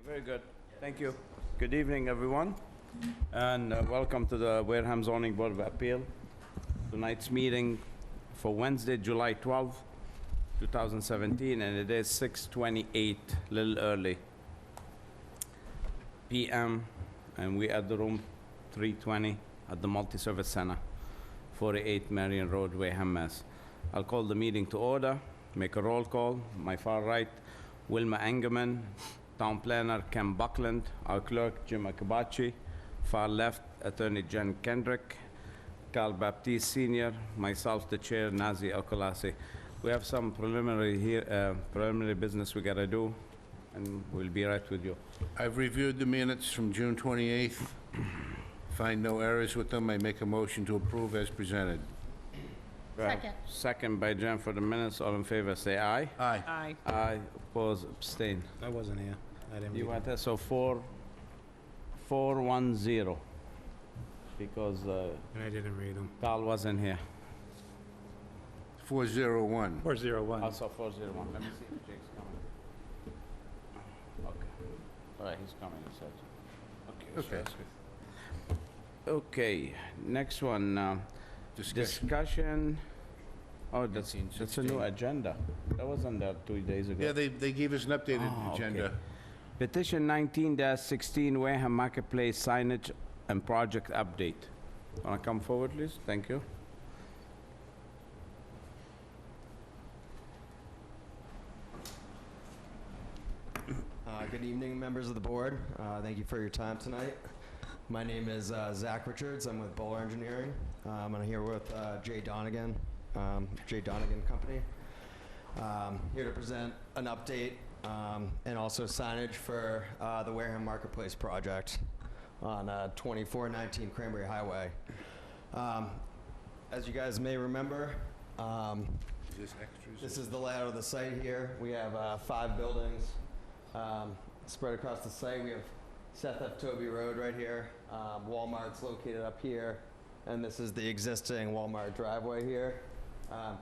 Very good. Thank you. Good evening, everyone, and welcome to the Wareham Zoning Board of Appeal. Tonight's meeting for Wednesday, July 12, 2017, and it is 6:28, a little early p.m., and we at the room 320 at the Multi-Service Center, 48 Marion Road, Wareham, Mass. I'll call the meeting to order, make a roll call. My far right, Wilma Engerman, Town Planner Ken Buckland, our clerk Jim Akabachi, far left Attorney Jen Kendrick, Carl Baptiste Sr., myself the chair Nazi Okolasi. We have some preliminary business we gotta do, and we'll be right with you. I've reviewed the minutes from June 28th. Find no errors with them. I make a motion to approve as presented. Second. Second by Jen for the minutes. All in favor, say aye. Aye. Aye. Aye, oppose, abstain. I wasn't here. I didn't You read want that, so 4-1-0, because them. And I didn't read them. Carl wasn't here. 401. 401. Also 401, let me see if Jake's coming. Okay, all right, he's coming, he said. Okay, so Okay. that's good. Okay, next one, discussion. Oh, that's a new 16. agenda. That wasn't there 2 days ago. Yeah, they gave us an updated Oh, okay. agenda. Petition 19-16 Wareham Marketplace signage and project update. Wanna come forward, please? Thank you. Good evening, members of the board. Thank you for your time tonight. My name is Zach Richards. I'm with Bowler Engineering. I'm here with Jay Donegan, Company. Here to present an update and also signage for the Wareham Marketplace project on 2419 Cranberry Highway. As you guys may remember, Is this extras? this is the layout of the site here. We have 5 buildings spread across the site. We have Seth F. Toby Road right here. Walmart's located up here. And this is the existing Walmart driveway here.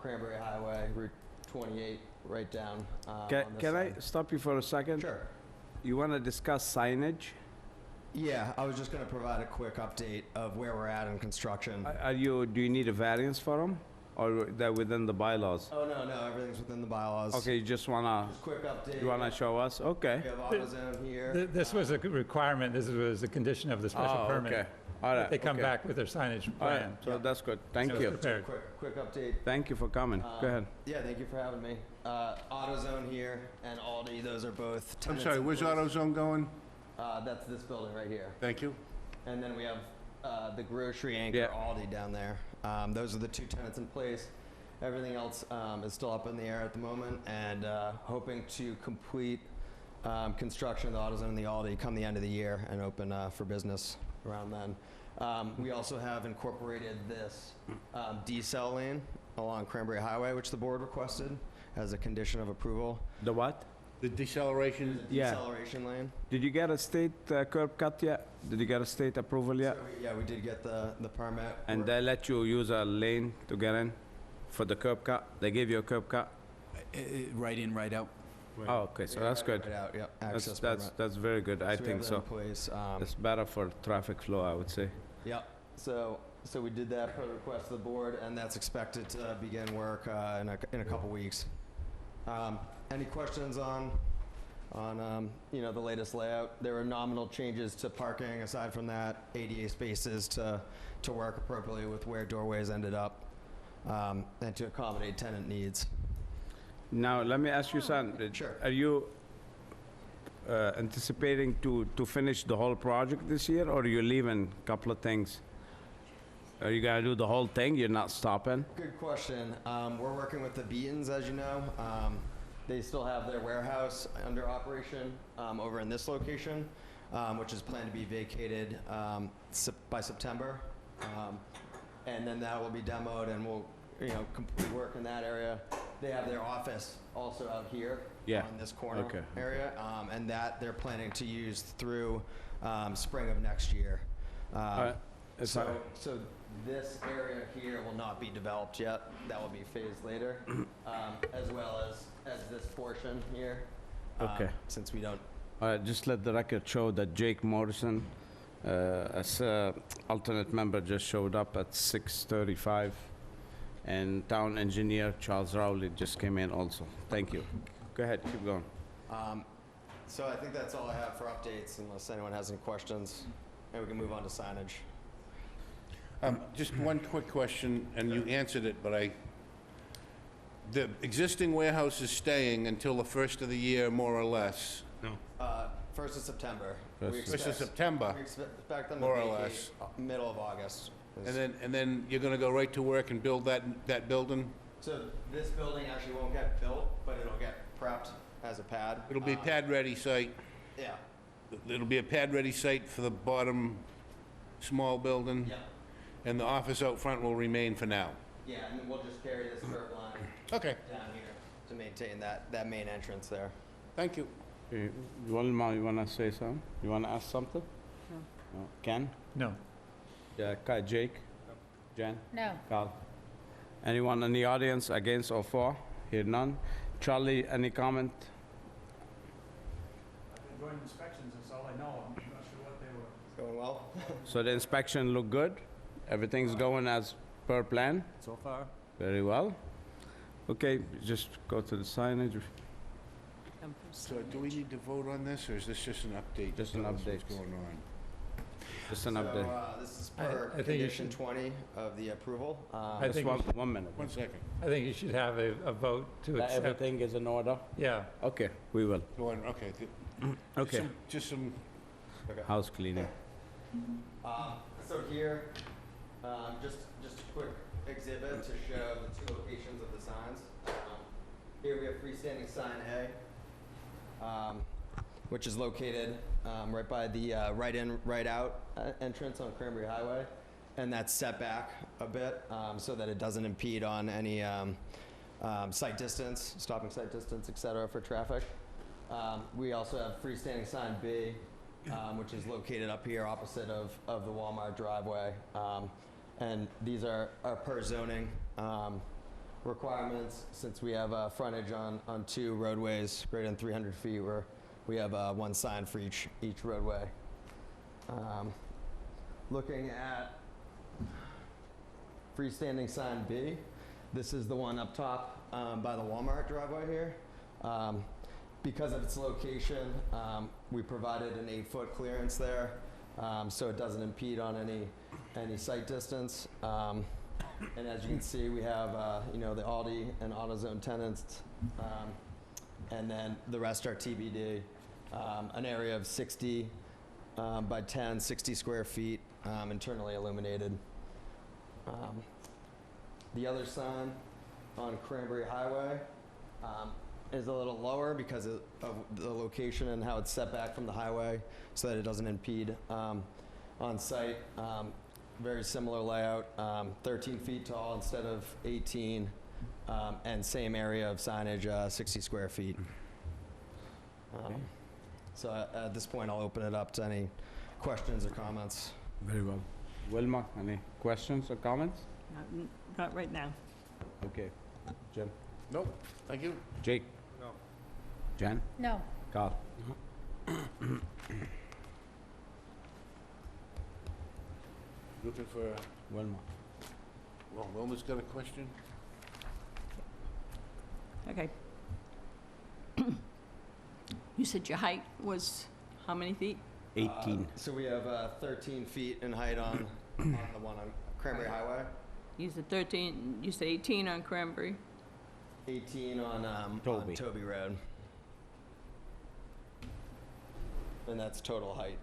Cranberry Highway, Route 28, right down on this Can I side. stop you for a second? Sure. You wanna discuss signage? Yeah, I was just going to provide a quick update of where we're at in construction. Do you need a variance for them? Or they're within the bylaws? Oh, no, everything's within the bylaws. Okay, you just wanna, Just quick update. you wanna show us? Okay. We have AutoZone here. This was a requirement, this was a condition of the special Oh, permit. okay. All right. They come okay. back with their signage All right, plan. so that's good. Thank So you. it's prepared. Quick update. Thank you for coming. Go ahead. Yeah, thank you for having me. AutoZone here and Aldi, those are both I'm tenants sorry, in where's place. AutoZone going? That's this building right here. Thank you. And then we have the grocery anchor Yeah. Aldi down there. Those are the 2 tenants in place. Everything else is still up in the air at the moment, and hoping to complete construction of the AutoZone and the Aldi come the end of the year and open for business around then. We also have incorporated this decel lane along Cranberry Highway, which the board requested as a condition of approval. The what? The deceleration, Yeah. Deceleration lane. Did you get a state curb cut yet? Did you get a state approval yet? So yeah, we did get the permit. And they let you use a lane to get in for the curb cut? They gave you a curb cut? Right in, right out. Oh, okay, so that's good. Right out, yep. That's, Access that's, permit. that's very good, I So we think have that in so. place. It's better for traffic flow, I would say. Yep. So we did that per request of the board, and that's expected to begin work in a couple weeks. Any questions on the latest layout? There were nominal changes to parking. Aside from that, ADA spaces to work appropriately with where doorways ended up, and to accommodate tenant needs. Now, let me ask you something. Sure. Are you anticipating to finish the whole project this year, or are you leaving a couple of things? Are you gonna do the whole thing? You're not stopping? Good question. We're working with the Beatons, as you know. They still have their warehouse under operation over in this location, which is planned to be vacated by September. And then that will be demoed, and we'll complete work in that area. They have their office also out here Yeah. on this corner Okay. area, and that they're planning to use through spring of next year. So this area here will not be developed yet. That will be phased later, as well as this portion here. Okay. Since we don't Just let the record show that Jake Morrison, as alternate member, just showed up at 6:35, and town engineer Charles Rowley just came in also. Thank you. Go ahead, keep going. So I think that's all I have for updates, unless anyone has any questions, and we can move on to signage. Just one quick question, and you answered it, but the existing warehouse is staying until the first of the year, more or less. 1st of September. First of September, We expect them to more or vacate less. middle of August. And then you're gonna go right to work and build that building? So this building actually won't get built, but it'll get prepped as a pad. It'll be a pad-ready site. Yeah, It'll be a pad-ready site for the bottom small building? yeah, And the office out front will remain for now? yeah, and then we'll just carry this curb line Okay, down here to maintain that main entrance there. thank you. Wilma, you wanna say something? You wanna ask something? No. Ken? No. Yeah, Jake? Jen? No. Carl? Anyone in the audience against or for? Hear none. Charlie, any comment? I've been doing inspections, that's all I know. I'm not sure what they were. Going well? So the inspection look good? Everything's going as per plan? So far? Very well. Okay, just go to the signage. So do we need to vote on this, or is this just an update? Just an Tell us what's update. going on. Just an update. So, this is I per think you condition should- 20 of the approval. I Just think, one minute. One second. I think you should have a vote to That accept. everything is in order? Yeah. Okay, we will. Go on, okay. Okay, Just some, house cleaning. So here, just a quick exhibit to show the 2 locations of the signs. Here we have freestanding sign A, which is located right by the right in, right out entrance on Cranberry Highway. And that's set back a bit so that it doesn't impede on any sight distance, stopping sight distance, et cetera, for traffic. We also have freestanding sign B, which is located up here opposite of the Walmart driveway. And these are per zoning requirements, since we have frontage on 2 roadways greater than 300 feet, where we have 1 sign for each roadway. Looking at freestanding sign B, this is the one up top by the Walmart driveway here. Because of its location, we provided an 8-foot clearance there, so it doesn't impede on any sight distance. And as you can see, we have, the Aldi and AutoZone tenants, and then the rest are TBD. An area of 60 by 10, 60 square feet, internally illuminated. The other sign on Cranberry Highway is a little lower because of the location and how it's set back from the highway, so that it doesn't impede on site. Very similar layout, 13 feet tall instead of 18, and same area of signage, 60 square feet. So at this point, I'll open it up to any questions or comments. Very well. Wilma, any questions or comments? Not right now. Okay. Jim? nope, thank you. Jake? No. Jen? No. Carl? Looking for, Wilma? well, Wilma's got a question? Okay. You said your height was how many feet? 18. So we have 13 feet in height on the one on Cranberry Highway, You said 13, you said 18 on Cranberry. 18 on Toby. Toby Road. And that's total height.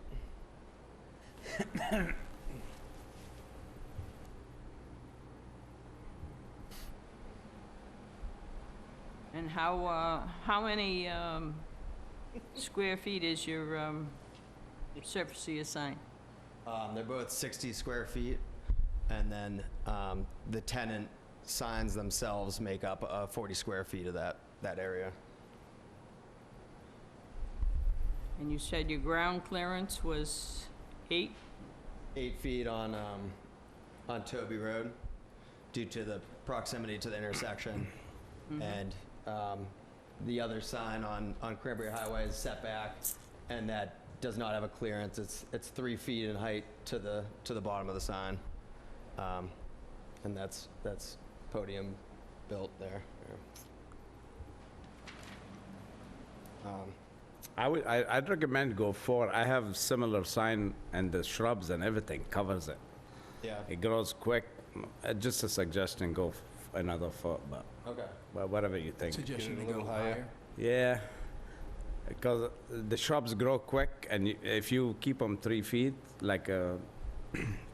And how many square feet is your surface of your sign? They're both 60 square feet, and then the tenant signs themselves make up 40 square feet of that area. And you said your ground clearance was 8? 8 feet on Toby Road, due to the proximity to the intersection. And the other sign on Cranberry Highway is set back, and that does not have a clearance. It's 3 feet in height to the bottom of the sign. And that's podium built there. I'd recommend go 4. I have similar sign and the shrubs and everything covers it. Yeah, It grows quick. Just a suggestion, go another 4, okay. but whatever you think. Suggestion Get to it a go little higher. higher. Yeah, because the shrubs grow quick, and if you keep them 3 feet, like a,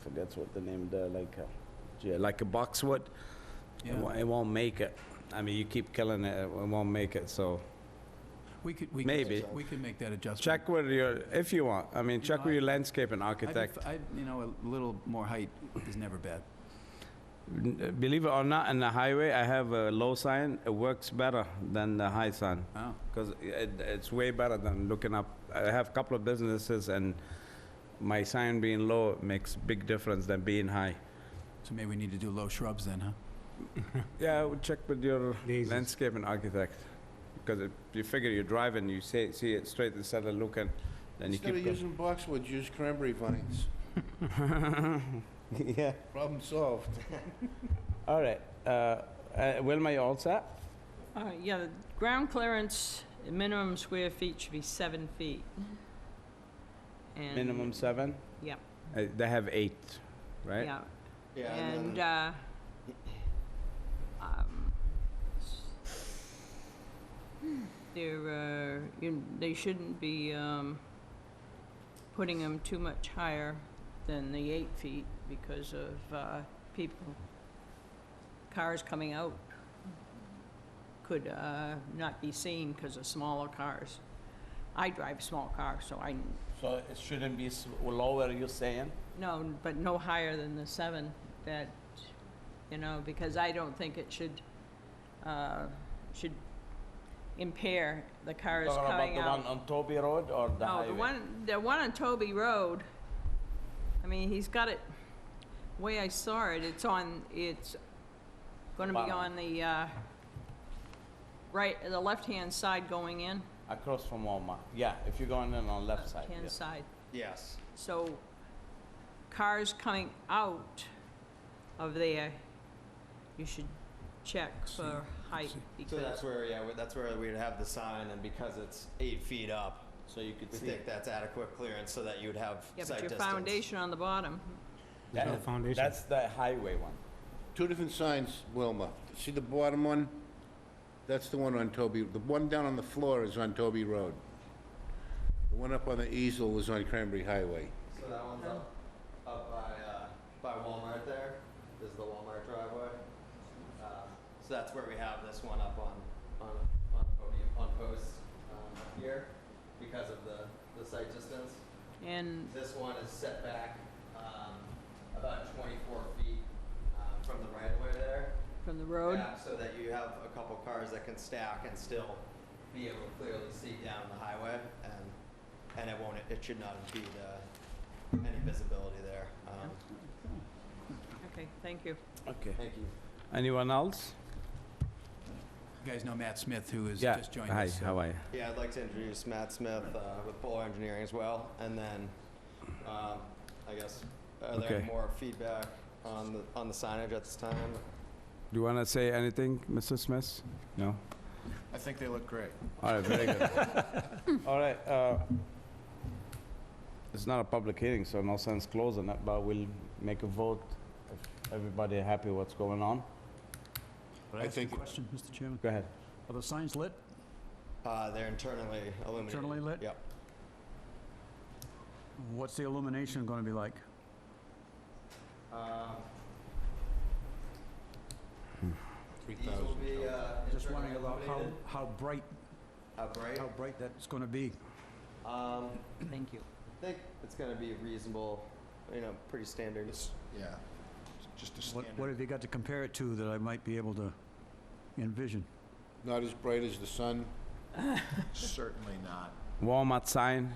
forget what the name, like a boxwood, Yeah. it won't make it. I mean, you keep killing it, it won't make it, so We could Maybe. we could make that adjustment. check with your, if you want, I mean, check with your landscaping architect. You know, a little more height is never bad. Believe it or not, in the highway, I have a low sign, it works better than the high sign. Oh, Because it's way better than looking up. I have a couple of businesses, and my sign being low makes big difference than being high. so maybe we need to do low shrubs then, huh? Yeah, I would check with your landscaping architect. Because if you figure you're driving, you see it straight instead of looking, then you Instead of keep going. using boxwood, use cranberry vines. Yeah, Problem solved. all right. Wilma, you all set? Yeah, the ground clearance, minimum square feet should be 7 feet. And- Minimum 7? Yep, They have 8, right? yeah. Yeah, And, then- they shouldn't be putting them too much higher than the 8 feet because of people, cars coming out could not be seen because of smaller cars. I drive small cars, so I, So it shouldn't be lower, you're saying? no, but no higher than the 7 that, because I don't think it should impair the cars Talking about coming the out. one on Toby Road or the No, highway? the one on Toby Road, I mean, he's got it, way I saw it, it's gonna be Bottom. on the, the left-hand side going in, Across from Walmart. Yeah, if you're going in on the left side. left-hand yeah. side. Yes. So, cars coming out of there, you should check for height, So because, that's where we'd have the sign, and because it's 8 feet up, So you could we see. think that's adequate clearance so that you'd have yeah, sight but your distance. foundation on the bottom, That's the highway one. 2 different signs, Wilma. See the bottom one? That's the one on Toby, the one down on the floor is on Toby Road. The one up on the easel was on Cranberry Highway. So that one's up by Walmart there. This is the Walmart driveway. So that's where we have this one up on posts here because of the sight distance. and This one is set back about 24 feet from the right of way there. from the road. Yeah, so that you have a couple cars that can stack and still be able to clearly see down the highway, and it should not impede any visibility there. Okay, thank you. Okay. Thank you. Anyone else? You guys know Matt Smith, who has Yeah, just joined hi, us. so- how are you? Yeah, I'd like to introduce Matt Smith with Bowler Engineering as well, and then I guess are there Okay. more feedback on the signage at this time? Do you want to say anything, Mr. Smith? No? I think they look great. All right, very good. All right, it's not a public hearing, so no sense closing it, but we'll make a vote if everybody happy what's going on. Could I I ask you a think- question, Mr. Chairman? Go ahead. Are the signs lit? They're internally illuminated. Internally lit? Yep. What's the illumination gonna be like? These will be Just wondering internally about illuminated. how bright, How bright? how bright that's gonna be. Thank you. I think it's going to be reasonable, pretty standard. Yeah, just a What standard. have you got to compare it to that I might be able to envision? Not as bright as the sun. Certainly not. Walmart sign?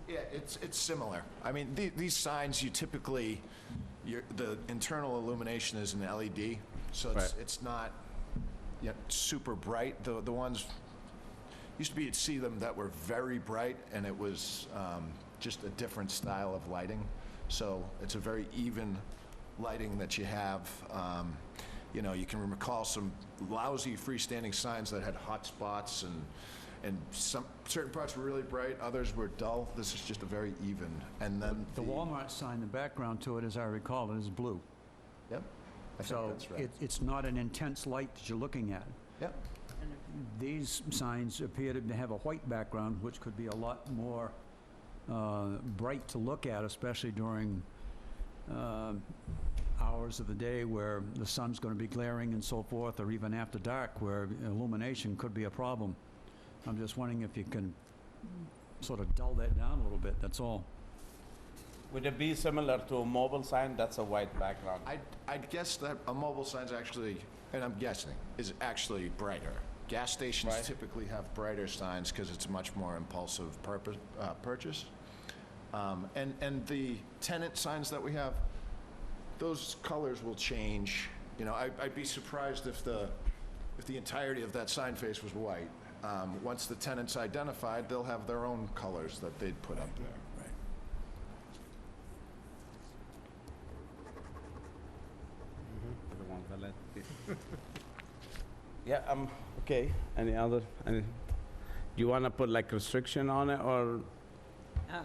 Yeah, it's similar. I mean, these signs, you typically, the internal illumination is an LED, so Right. it's not yet super bright. The ones, used to be you'd see them that were very bright, and it was just a different style of lighting. So it's a very even lighting that you have. You know, you can recall some lousy freestanding signs that had hot spots, and some certain parts were really bright, others were dull. This is just a very even. And then The Walmart sign, the background to it, as I recall, it is blue. Yep, I think So that's right. it's not an intense light that you're looking at. Yep. These signs appear to have a white background, which could be a lot more bright to look at, especially during hours of the day where the sun's going to be glaring and so forth, or even after dark where illumination could be a problem. I'm just wondering if you can sort of dull that down a little bit, that's all. Would it be similar to a mobile sign? That's a white background. I'd guess that a mobile sign's actually, and I'm guessing, is actually brighter. Gas stations Right. typically have brighter signs because it's a much more impulsive purchase. And the tenant signs that we have, those colors will change. You know, I'd be surprised if the entirety of that sign face was white. Once the tenant's identified, they'll have their own colors that they'd put up there. Right. Yeah, okay. Any other, do you want to put like restriction on it, or, Can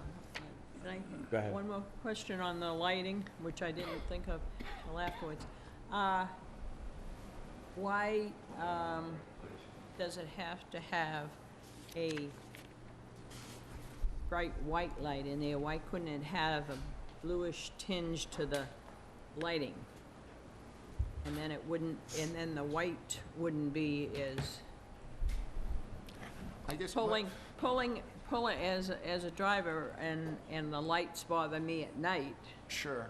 I, go ahead. one more question on the lighting, which I didn't think of till afterwards. Why does it have to have a bright white light in there? Why couldn't it have a bluish tinge to the lighting? And then it wouldn't, and then the white wouldn't be as I guess pulling as a driver, and the lights bother me at night. Sure.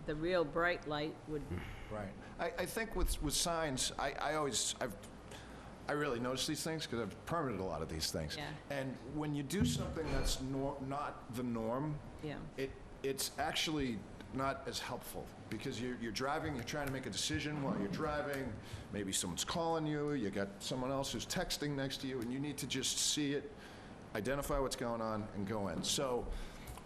The real bright light would, Right. I think with signs, I really notice these things because I've permitted a lot of these things. Yeah. And when you do something that's not the norm, yeah, it's actually not as helpful because you're driving, you're trying to make a decision while you're driving. Maybe someone's calling you, you got someone else who's texting next to you, and you need to just see it, identify what's going on, and go in. So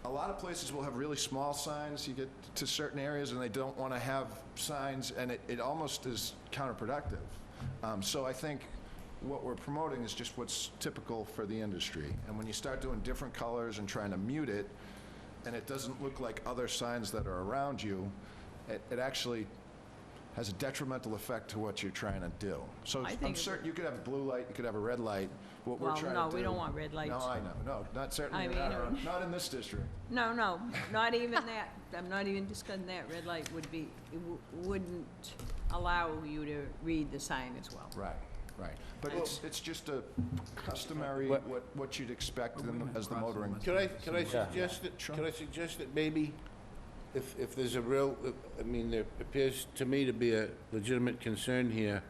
a lot of places will have really small signs. You get to certain areas and they don't want to have signs, and it almost is counterproductive. So I think what we're promoting is just what's typical for the industry. And when you start doing different colors and trying to mute it, and it doesn't look like other signs that are around you, it actually has a detrimental effect to what you're trying to do. So I I'm think certain you could have a blue light, you could have a red light. What we're well, trying no, to do... we don't want red lights. No, I know. No, not certainly I mean, not in this district. No, not even that. I'm not even discussing that. Red light would be, wouldn't allow you to read the sign as well. Right. But it's just a customary, what you'd expect as the motoring... Could I suggest that, Sure. could I suggest that maybe if there's a real, I mean, there appears to me to be a legitimate concern here,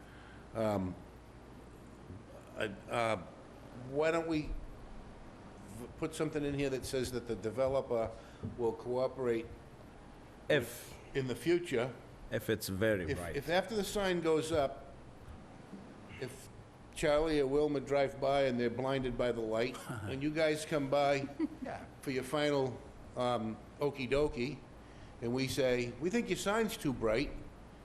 why don't we put something in here that says that the developer will cooperate If in the future, it's very if, bright. if after the sign goes up, if Charlie or Wilma drive by and they're blinded by the light, and you guys come by Yeah. for your final okey-dokey, and we say, we think your sign's too bright,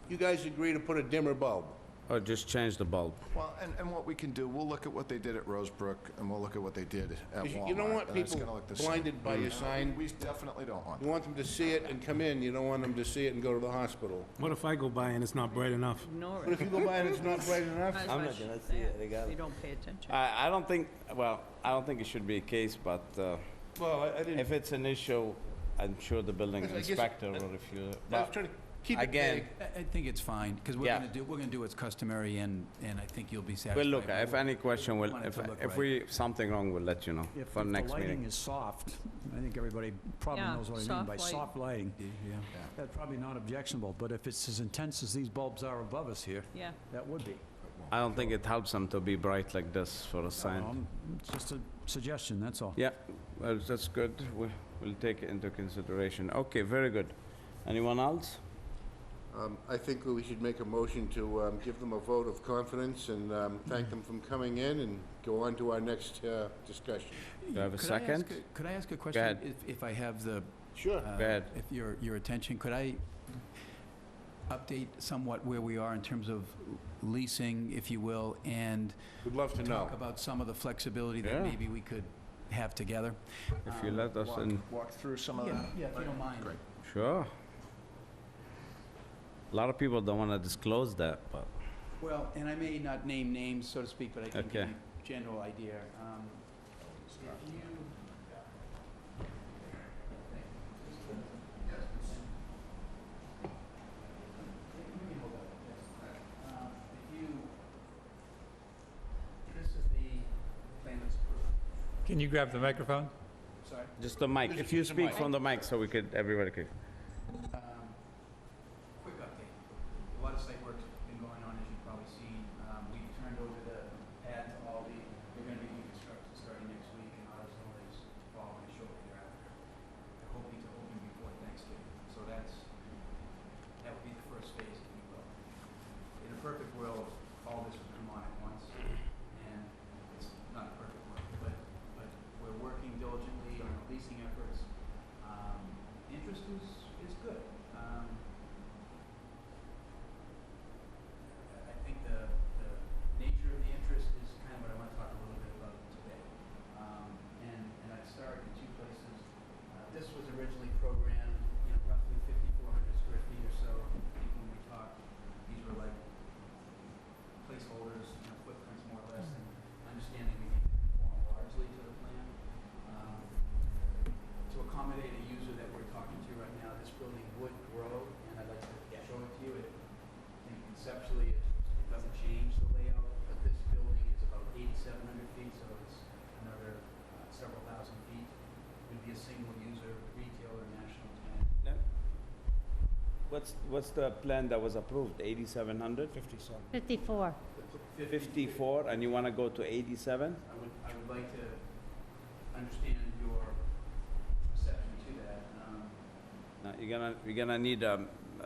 you guys agree to put a dimmer bulb. Or just change the bulb. Well, and what we can do, we'll look at what they did at Rosebrook, and we'll look at what they did at 'Cause Walmart. you don't want and it's people gonna look the same. blinded by your sign. We definitely don't want You that. want them to see it and come in, you don't want them to see it and go to the hospital. What if I go by and it's not bright enough? Ignore But if it. you go by and it's not bright enough, Might as I'm well not shut gonna see it, that. regardless. You don't pay attention. I don't think, well, I don't think it should be a case, but well, I didn't, if it's an issue, I'm sure the building I guess- inspector, or if you... I was but trying to keep it Again, vague. I think it's fine, because Yeah. we're gonna do what's customary, and I think you'll be satisfied. We'll look, with if what- any question, we we'll, want it to look if right. we, something wrong, we'll let you know If for the next lighting meeting. is soft, I think everybody probably Yeah, knows what I mean by soft light. soft lighting. Yeah. That's probably not objectionable, but if it's as intense as these bulbs are above us here, Yeah, that would be. I don't think it helps them to be bright like this for a sign. It's just a suggestion, that's all. Yeah, well, that's good. We'll take it into consideration. Okay, very good. Anyone else? I think we should make a motion to give them a vote of confidence and thank them for coming in and go on to our next discussion. Do I have a Could I ask second? Could I ask a question? ahead. If I have the, Sure. Go ahead. if your attention, could I update somewhat where we are in terms of leasing, if you will, and We'd love to know. talk about some of the flexibility that Yeah. maybe we could have together? If you let us in, Walk through some of that. Yeah, if you don't mind. Great. sure. A lot of people don't want to disclose that, but, Well, and I may not name names, so to speak, but I can Okay. give you a general idea. If you... This is the plan that's approved. Can you grab the microphone? Sorry? just the mic. If you speak from the mic, so we could, everybody could. Quick update. A lot of site work's been going on, as you've probably seen. We've turned over the pad to Aldi. They're gonna be constructed starting next week, and AutoZone is following shortly thereafter. They're hoping to open before Thanksgiving. So that would be the first phase, if you will. In a perfect world, all this would come on at once, and it's not a perfect world, but we're working diligently on the leasing efforts. Interest is good. I think the nature of the interest is kind of what I want to talk a little bit about today. And I'd start in two places. This was originally programmed, roughly 5,400 square feet or so. I think when we talked, these were like placeholders, footprints more or less, and understanding we need to conform largely to the plan. To accommodate a user that we're talking to right now, this building would grow, and I'd like to show it to you. I think conceptually, it doesn't change the layout, but this building is about 8,700 feet, so it's another several thousand feet. It would be a single user, retailer, national tenant. What's the plan that was approved, 8,700? 54. 54, and you want to go to 87? I would like to understand your reception to that. Now, you're gonna need a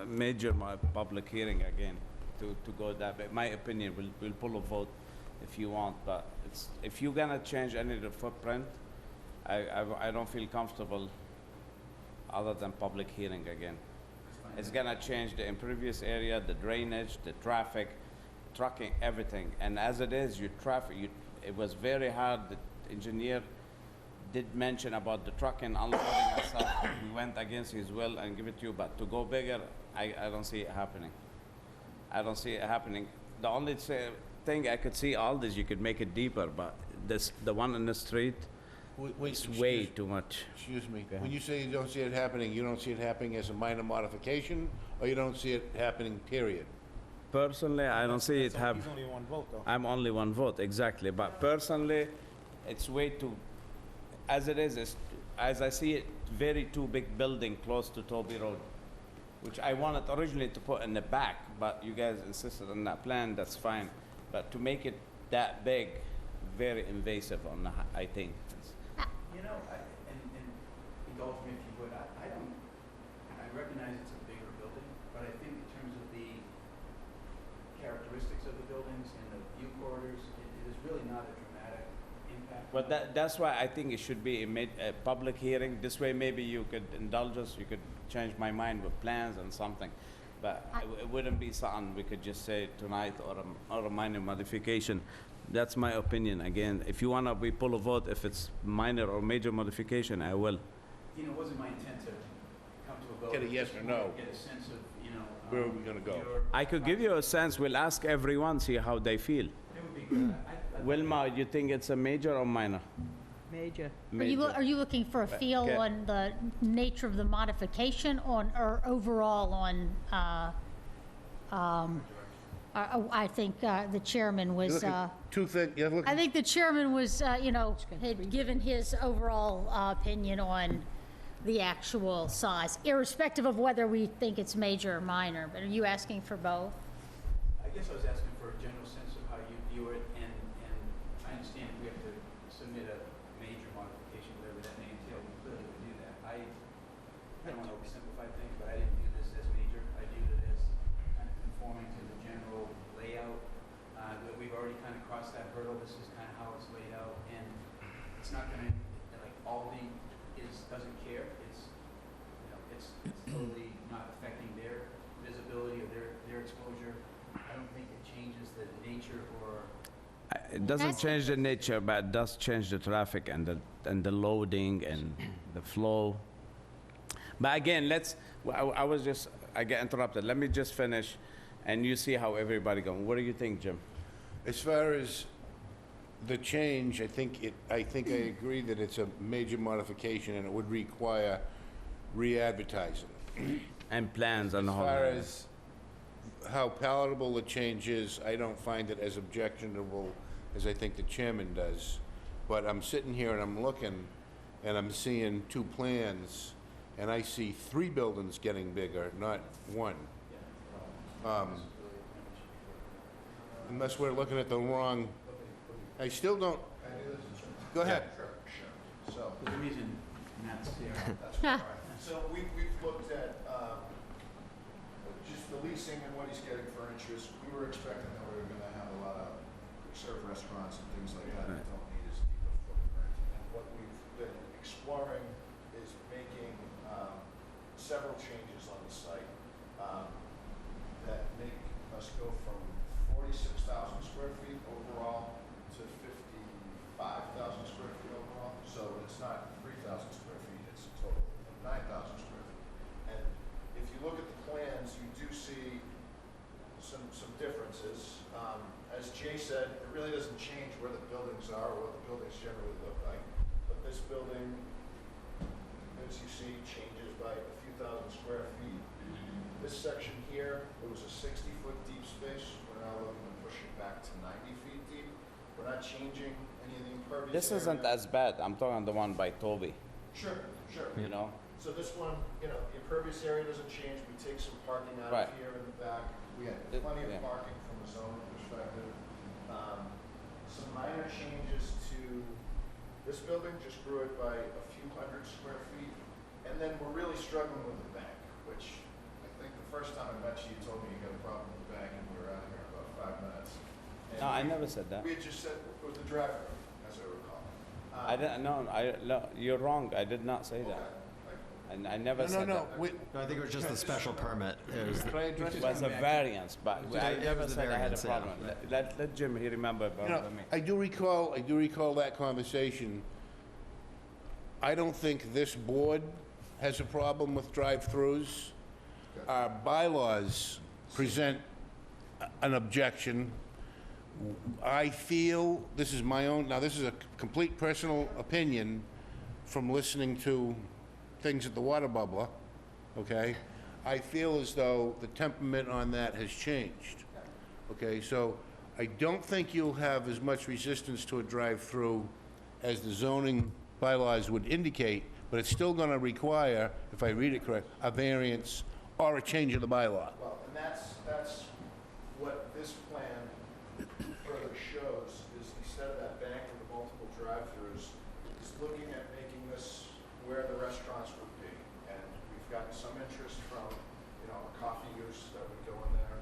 major public hearing again to go that way. My opinion, we'll pull a vote if you want, but if you're gonna change any of the footprint, I don't feel comfortable other than public hearing again. It's gonna change the impervious area, the drainage, the traffic, trucking, everything. And as it is, it was very hard. The engineer did mention about the trucking, unloading and stuff. We went against his will and give it to you, but to go bigger, I don't see it happening. I don't see it happening. The only thing I could see, all this, you could make it deeper, but the one in the street, it's way too much. Excuse me. Go ahead. When you say you don't see it happening, you don't see it happening as a minor modification, or you don't see it happening, period? Personally, I don't see it have. He's only one vote, though. I'm only one vote, exactly. But personally, it's way too, as it is, as I see it, very too big building close to Toby Road, which I wanted originally to put in the back, but you guys insisted on that plan, that's fine. But to make it that big, very invasive on I think. And indulge me if you would, I recognize it's a bigger building, but I think in terms of the characteristics of the buildings and the view corridors, it is really not a dramatic impact. But that's why I think it should be a public hearing. This way, maybe you could indulge us, you could change my mind with plans and something. But it wouldn't be something we could just say tonight or a minor modification. That's my opinion. Again, if you want to, we pull a vote. If it's minor or major modification, I will. It wasn't my intent to come to a vote. Get a yes Just or wanted no. to Get a sense of, Where are we gonna go? I could give you a sense. We'll ask everyone, see how they feel. It would be good. Wilma, you think it's a major or minor? Major. Major. Are you looking for a feel Okay. on the nature of the modification or overall on, I think the chairman You're was, looking- Two things, you're looking. I think the chairman was, had given his overall opinion on the actual size, irrespective of whether we think it's major or minor. But are you asking for both? I guess I was asking for a general sense of how you view it, and I understand if we have to submit a major modification, whatever that may entail, we clearly would do that. I don't want to oversimplify things, but I didn't view this as major. I viewed it as doesn't care. It's, it's totally not affecting their visibility or their exposure. I don't think it changes the nature or It doesn't That's- change the nature, but it does change the traffic and the loading and the flow. But again, I get interrupted. Let me just finish, and you see how everybody going. What do you think, Jim? As far as the change, I think I agree that it's a major modification and it would require re-advertising. And plans and the As whole. far as how palatable the change is, I don't find it as objectionable as I think the chairman does. But I'm sitting here and I'm looking, and I'm seeing two plans, and I see 3 buildings getting bigger, not 1. Unless we're looking at the wrong, I still don't, go ahead. So, there's a reason Matt's here. so we've looked at, just the leasing and what he's getting for interest. We were expecting that we were gonna have a lot of quick-serve restaurants and things like that that don't need as deep a footprint. And what we've been exploring is making, several changes on the site, that make us go from 46,000 square feet overall to 55,000 square feet overall. So it's not 3,000 square feet, it's a total of 9,000 square feet. And if you look at the plans, you do see some differences. As Jay said, it really doesn't change where the buildings are or what the buildings generally look like. But this building, as you see, changes by a few thousand square feet. This section here, it was a 60-foot deep space. We're now looking to push it back to 90 feet deep. We're not changing any of the impervious This isn't area. as bad. I'm talking the one by Toby, Sure, sure. you know? So this one, the impervious area doesn't change. We take some parking out Right. of here in the back. We had It- plenty of yeah. parking from a zoning perspective. Some minor changes to this building, just grew it by a few hundred square feet. And then we're really struggling with the bank, which I think the first time I met you, you told me you got a problem with the bank, and we were out here in about 5 minutes. And No, I never said that. We had just said it was the drive-through, as I recall. I didn't, no, you're wrong. I did not say that. And I never said that. No, No, I think it was just the special permit. It was, can I address It was a variance, but Yeah, I it never was a said I had a variance, yeah. problem. Let Jim, he remember better than me. I do recall that conversation. I don't think this board has a problem with drive-throughs. Our bylaws present an objection. I feel, this is my own, now this is a complete personal opinion from listening to things at the Water Bubbler, okay? I feel as though the temperament on that has changed, okay? So I don't think you'll have as much resistance to a drive-through as the zoning bylaws would indicate, but it's still gonna require, if I read it correct, a variance or a change of the bylaw. Well, and that's what this plan further shows, is instead of that bank with the multiple drive-throughs, is looking at making this where the restaurants would be. And we've gotten some interest from, a coffee use that would go in there.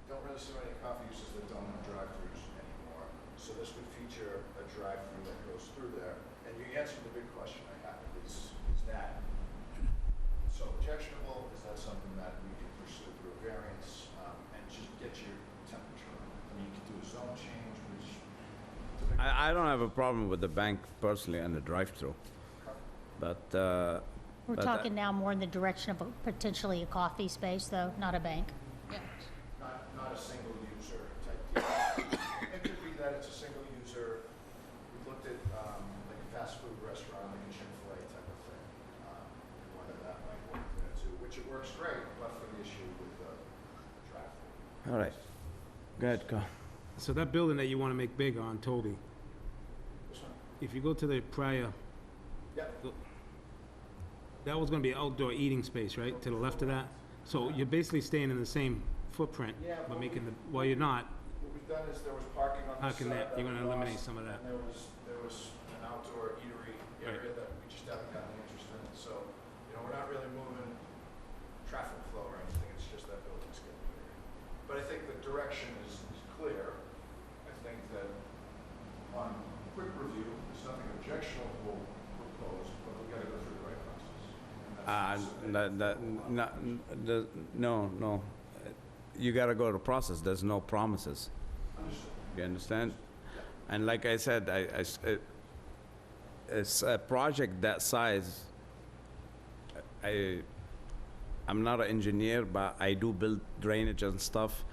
Don't really see many coffee uses that don't have drive-throughs anymore. So this would feature a drive-through that goes through there. And you answered the big question I have, is that so objectionable? Is that something that we can pursue through a variance, and just get your temperature? I mean, you could do a zone change, which... I don't have a problem with the bank personally and the drive-through, but, We're But, talking now more in the direction of potentially a coffee space, though, not a bank. Not a single user type deal. It could be that it's a single user. We looked at, like a fast food restaurant, like a Chick-fil-A type of thing, and whether that might work there too, which it works great, but for the issue with the drive-through. all right. Go ahead, go. So that building that you want to make bigger on Toby, This one? if you go to the prior, Yep. that was going to be outdoor eating space, right? To the left of that? So you're basically staying in the same footprint, Yeah, but but making the, well, you're not. What we've done is there was parking on How this can side that, you're we going to eliminate lost, some of that. and there was an outdoor eatery area that we just haven't gotten the interest in. So, we're not really moving traffic flow or anything, it's just that building's getting bigger. But I think the direction is clear. I think that on quick review, there's nothing objectionable proposed, but we've got to go through the No. You gotta go to process, there's no promises. You understand? And like I said, it's a project that size, I'm not an engineer, but I do build drainage and stuff.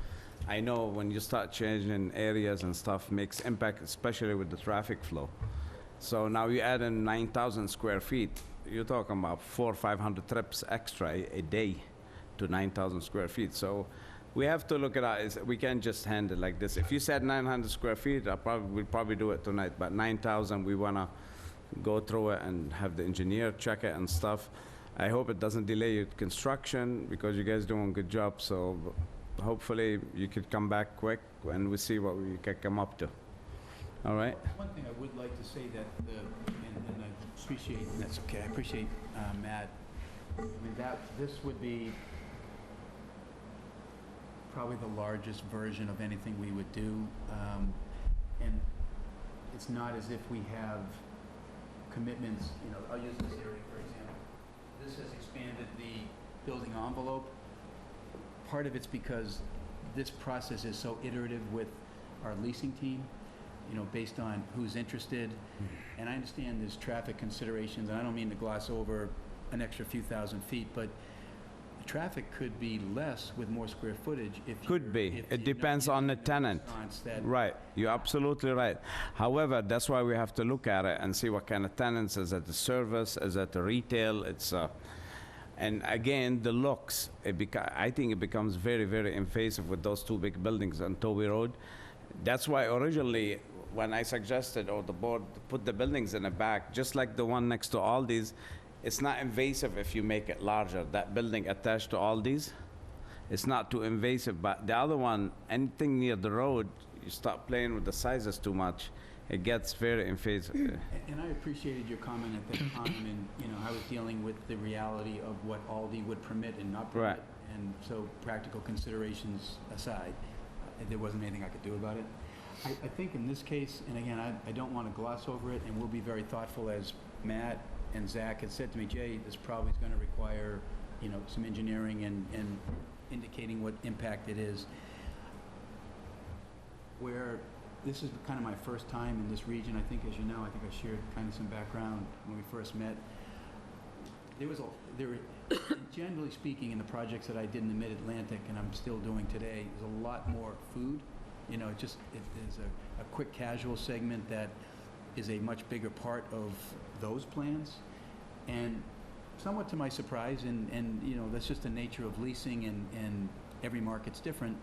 I know when you start changing areas and stuff, makes impact, especially with the traffic flow. So now you add in 9,000 square feet, you're talking about 400 or 500 trips extra a day to 9,000 square feet. So we have to look at it, we can't just handle it like this. If you said 900 square feet, we'll probably do it tonight, but 9,000, we wanna go through it and have the engineer check it and stuff. I hope it doesn't delay your construction, because you guys doing a good job, so hopefully you could come back quick and we see what we can come up to. All right? One thing I would like to say that, and I appreciate, that's okay, I appreciate Matt. I mean, this would be probably the largest version of anything we would do. And it's not as if we have commitments, I'll use this area for example. This has expanded the building envelope. Part of it's because this process is so iterative with our leasing team, based on who's interested. And I understand there's traffic considerations, and I don't mean to gloss over an extra few thousand feet, but the traffic could be less with more square footage if Could be. It depends on the tenant. Right, you're absolutely right. However, that's why we have to look at it and see what kind of tenants. Is it the service? Is it the retail? And again, the looks, I think it becomes very, very invasive with those two big buildings on Toby Road. That's why originally, when I suggested, or the board, put the buildings in the back, just like the one next to Aldi's, it's not invasive if you make it larger. That building attached to Aldi's, it's not too invasive, but the other one, anything near the road, you start playing with the sizes too much, it gets very invasive. And I appreciated your comment at that time, and, I was dealing with the reality of what Aldi would permit and not permit. Right. And so practical considerations aside, there wasn't anything I could do about it. I think in this case, and again, I don't want to gloss over it, and we'll be very thoughtful, as Matt and Zach had said to me, Jay, this probably is going to require, some engineering and indicating what impact it is. Where this is kind of my first time in this region, I think, as you know, I think I shared kind of some background when we first met. Generally speaking, in the projects that I did in the Mid-Atlantic, and I'm still doing today, there's a lot more food. It is a quick casual segment that is a much bigger part of those plans. And somewhat to my surprise, and that's just the nature of leasing, and every market's different.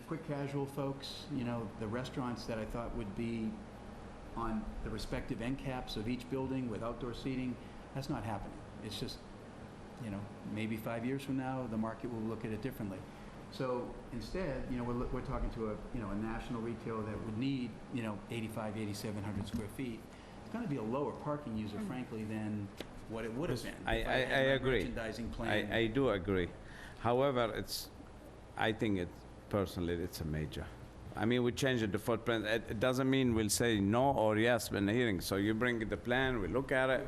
Quick casual folks, the restaurants that I thought would be on the respective end caps of each building with outdoor seating, that's not happening. It's just, maybe 5 years from now, the market will look at it differently. So instead, we're talking to a national retailer that would need, 8,500, 8,700 square feet. It's going to be a lower parking user, frankly, than what it would have been. I agree. Merchandising plan. I do agree. However, I think personally, it's a major. I mean, we changed the footprint. It doesn't mean we'll say no or yes in the hearing. So you bring the plan, we look at it.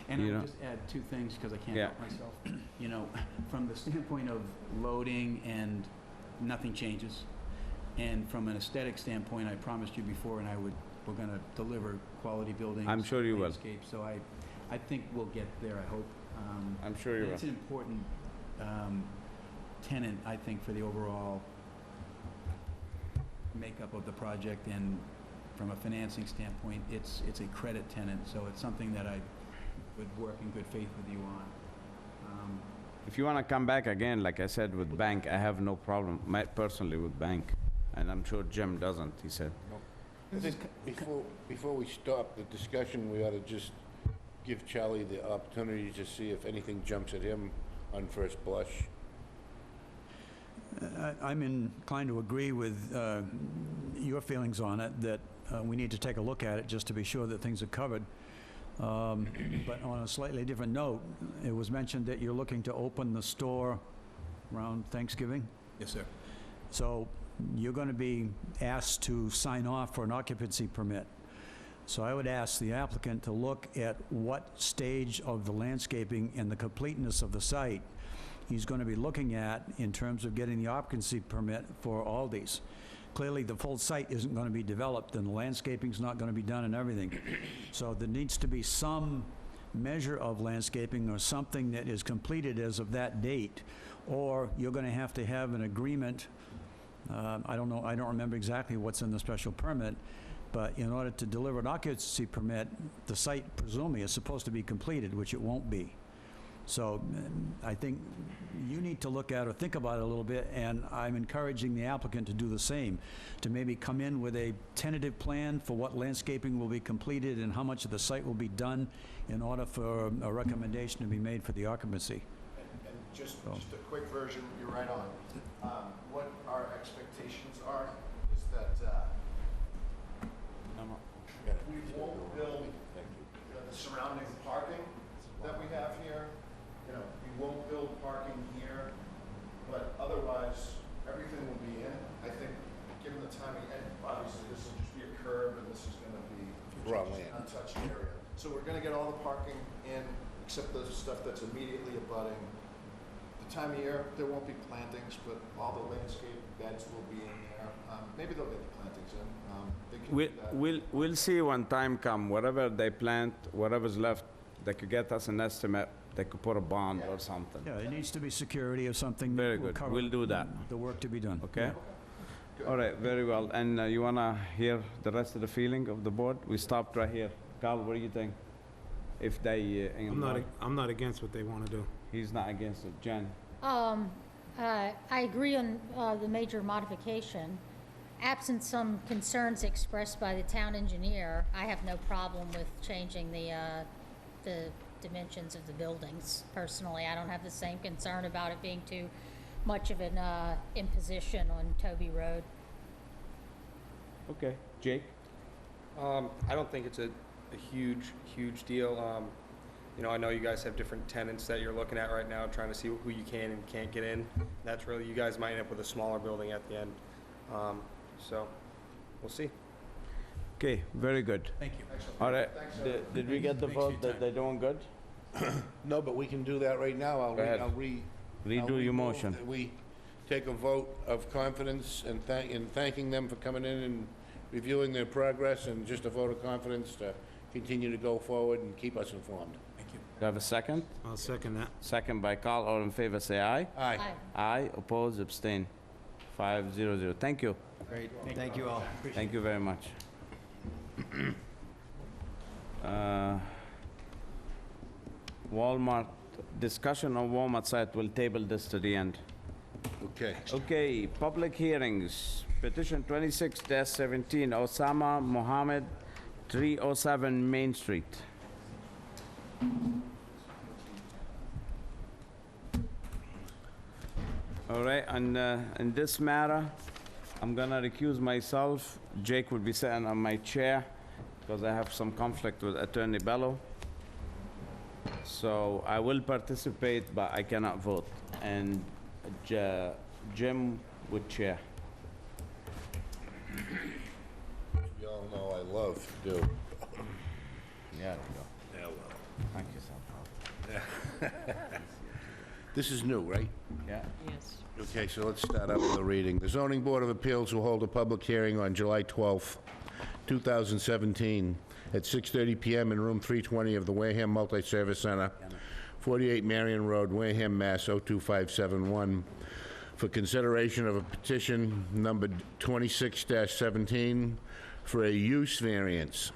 And I'll just add two things, because I can't help myself. From the standpoint of loading, and nothing changes. And from an aesthetic standpoint, I promised you before, and we're going to deliver quality buildings. I'm sure you will. Landscape. So I think we'll get there, I hope. I'm sure you will. It's an important tenant, I think, for the overall makeup of the project, and from a financing standpoint, it's a credit tenant, so it's something that I would work in good faith with you on. If you want to come back again, like I said, with bank, I have no problem, personally, with bank. And I'm sure Jim doesn't, he said. I think before we stop the discussion, we ought to just give Charlie the opportunity to see if anything jumps at him on first blush. I'm inclined to agree with your feelings on it, that we need to take a look at it just to be sure that things are covered. But on a slightly different note, it was mentioned that you're looking to open the store around Thanksgiving. Yes, sir. So you're going to be asked to sign off for an occupancy permit. So I would ask the applicant to look at what stage of the landscaping and the completeness of the site he's going to be looking at in terms of getting the occupancy permit for Aldi's. Clearly, the full site isn't going to be developed, and the landscaping's not going to be done and everything. So there needs to be some measure of landscaping or something that is completed as of that date, or you're going to have an agreement. I don't know, I don't remember exactly what's in the special permit, but in order to deliver an occupancy permit, the site presumably is supposed to be completed, which it won't be. So I think you need to look at or think about it a little bit, and I'm encouraging the applicant to do the same, to maybe come in with a tentative plan for what landscaping will be completed and how much of the site will be done in order for a recommendation to be made for the occupancy. And just a quick version, you're right on. What our expectations are is that we won't build the surrounding parking that we have here. You know, we won't build parking here, but otherwise, everything will be in. I think, given the timing, and obviously this will just be a curb, and this is going to be Raw land. untouched area. So we're going to get all the parking in, except the stuff that's immediately abutting. The time of year, there won't be plantings, but all the landscape beds will be in there. Maybe they'll get the plantings in. They can do that. We'll see when time come, whatever they plant, whatever's left, they could get us an estimate, they could put a bond or something. Yeah, it needs to be security or something. Very that will good. cover We'll do that. the work to be done. Okay? All right, very well. And you wanna hear the rest of the feeling of the board? We stopped right here. Carl, what do you think? If they, I'm not against what they want to do. he's not against it. Jen? I agree on the major modification. Absent some concerns expressed by the town engineer, I have no problem with changing the dimensions of the buildings. Personally, I don't have the same concern about it being too much of an imposition on Toby Road. Okay. Jake? I don't think it's a huge deal. You know, I know you guys have different tenants that you're looking at right now, trying to see who you can and can't get in. That's really, you guys might end up with a smaller building at the end. So, we'll see. Okay, very good. Thank you. All right, did we get the vote that they're doing good? No, but we can do that right now. Go ahead. I'll Redo your remove motion. that We take a vote of confidence and thanking them for coming in and reviewing their progress, and just a vote of confidence to continue to go forward and keep us informed. Thank you. Do I have a second? I'll second that. Second by Carl, all in favor, say aye. Aye. Aye, oppose, abstain. 500. Thank you. Great, thank you all. Thank you very much. Walmart, discussion on Walmart site, we'll table this to the end. Okay. Okay, public hearings. Petition 26-17, Osama Mohammed, 307 Main Street. All right, and in this matter, I'm gonna recuse myself. Jake will be sitting on my chair because I have some conflict with Attorney Bello. So I will participate, but I cannot vote. And Jim would chair. You all know I love to do. Yeah, there you go. Yeah, well. Thank you, sir. This is new, right? Yeah. Yes. Okay, so let's start out with the reading. The Zoning Board of Appeals will hold a public hearing on July 12th, 2017, at 6:30 PM in Room 320 of the Wareham Multi-Service Center, 48 Marion Road, Wareham, Mass. 02571, for consideration of a petition numbered 26-17 for a use variance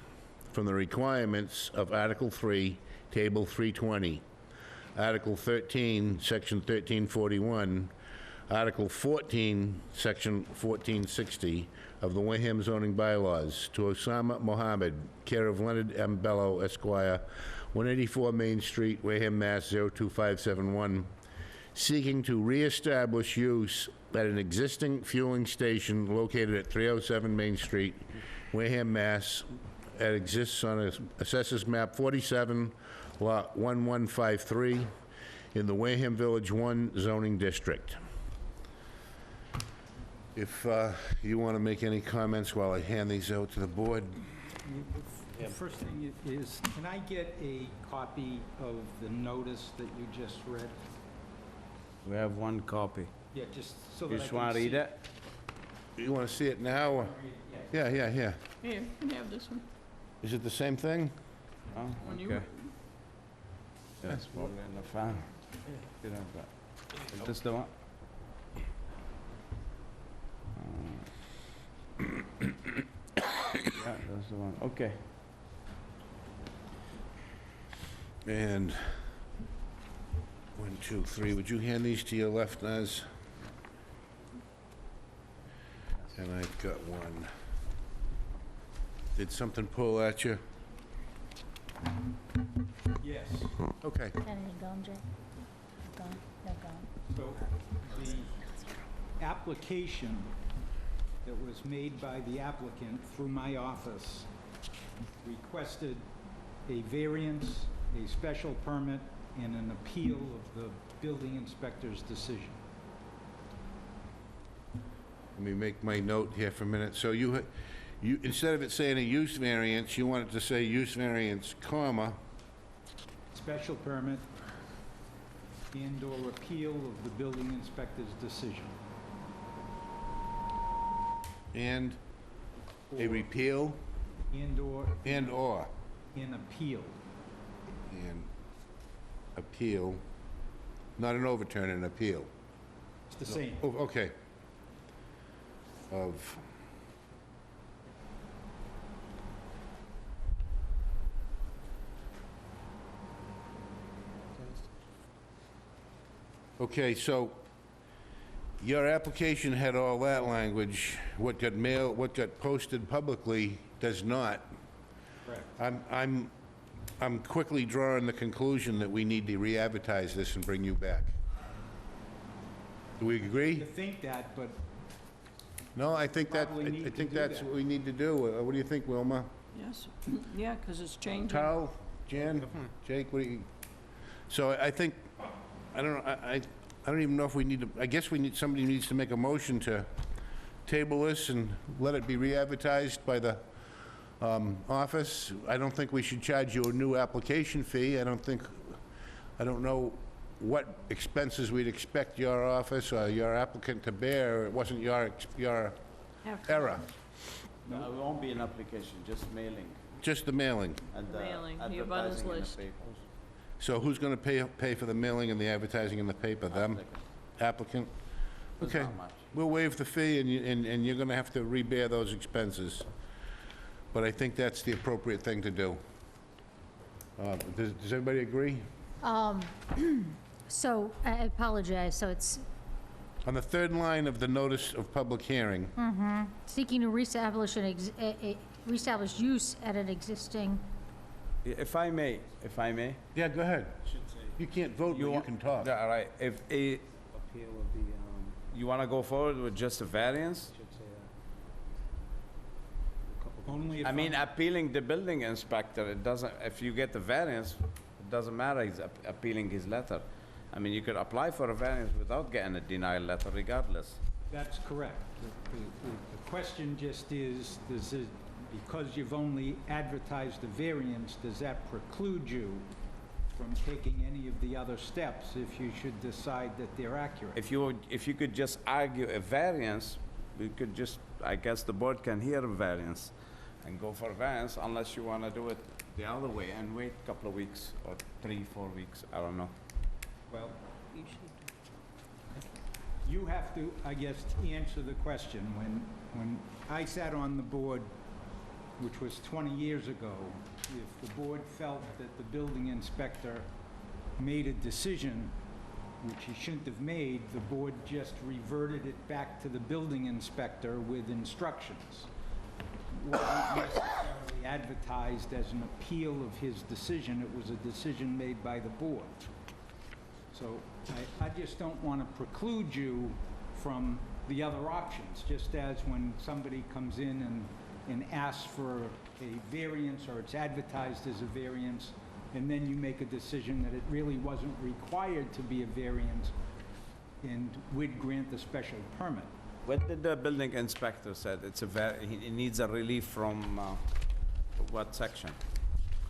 from the requirements of Article 3, Table 320, Article 13, Section 1341, Article 14, Section 1460 of the Wareham zoning bylaws to Osama Mohammed, care of Leonard M. Bello, Esquire, 184 Main Street, Wareham, Mass. 02571, seeking to reestablish use at an existing fueling station located at 307 Main Street, Wareham, Mass. It exists on Assessors Map 47, Lot 1153, in the Wareham Village 1 zoning district. If you want to make any comments while I hand these out to the board. The first thing is, can I get a copy of the notice that you just read? We have one copy. Yeah, just so You that I just can want to read see it? You want to see it now? or- Yeah. Yeah. Here, you can have this one. Is it the same thing? Oh, When you okay. were- That's probably in the file. You know, but, is this the one? Yeah, that's the one, okay. And 1, 2, 3. Would you hand these to your left, Naz? And I've got one. Did something pull at you? Yes. Okay. Anything going, Jay? Gone? No, gone. So the application that was made by the applicant through my office requested a variance, a special permit, and an appeal of the building inspector's decision. Let me make my note here for a minute. So you, instead of it saying a use variance, you want it to say use variance, comma, Special permit and/or appeal of the building inspector's decision. and a repeal, And/or and/or, an appeal. and appeal, not an overturn, an appeal. It's the same. Oh, okay. Of okay, so your application had all that language. What got mailed, what got posted publicly does not. Correct. I'm quickly drawing the conclusion that we need to re-advertise this and bring you back. Do we agree? You think that, but No, I think that, Probably need I to think do that's that. what we need to do. What do you think, Wilma? Yes, yeah, because it's changing. Carl, Jan, Jake, what do you? So I think, I don't know, I don't even know if we need to, I guess we need, somebody needs to make a motion to table this and let it be re-advertised by the office. I don't think we should charge you a new application fee. I don't know what expenses we'd expect your office or your applicant to bear. It wasn't your error, No, it won't be an application, just mailing just the mailing. and Mailing, the advertising abutters in the list. papers. So who's gonna pay for the mailing and the advertising in the paper? Them? Applicant? It's Okay. not much. We'll waive the fee, and you're gonna have to rebear those expenses. But I think that's the appropriate thing to do. Does everybody agree? So, I apologize, so it's On the third line of the notice of public hearing, seeking to reestablish reestablish use at an existing, If I may, yeah, go ahead. You can't vote, but you want- can talk. Yeah, all right, if a, appeal of the, you wanna go forward with just a variance? should say that. Only if I mean, I'm- appealing the building inspector, it doesn't, if you get the variance, it doesn't matter, he's appealing his letter. I mean, you could apply for a variance without getting a denial letter regardless. That's correct. The question just is, does it, because you've only advertised the variance, does that preclude you from taking any of the other steps if you should decide that they're accurate? If you could just argue a variance, we could just, I guess the board can hear a variance and go for a variance unless you wanna do it the other way and wait a couple of weeks or 3-4 weeks, I don't know. Well, You should. you have to, I guess, answer the question. When I sat on the board, which was 20 years ago, if the board felt that the building inspector made a decision which he shouldn't have made, the board just reverted it back to the building inspector with instructions. It wasn't necessarily advertised as an appeal of his decision, it was a decision made by the board. So I just don't want to preclude you from the other options, just as when somebody comes in and asks for a variance, or it's advertised as a variance, and then you make a decision that it really wasn't required to be a variance, and we'd grant the special permit. What did the building inspector said? It's a he needs a relief from What section?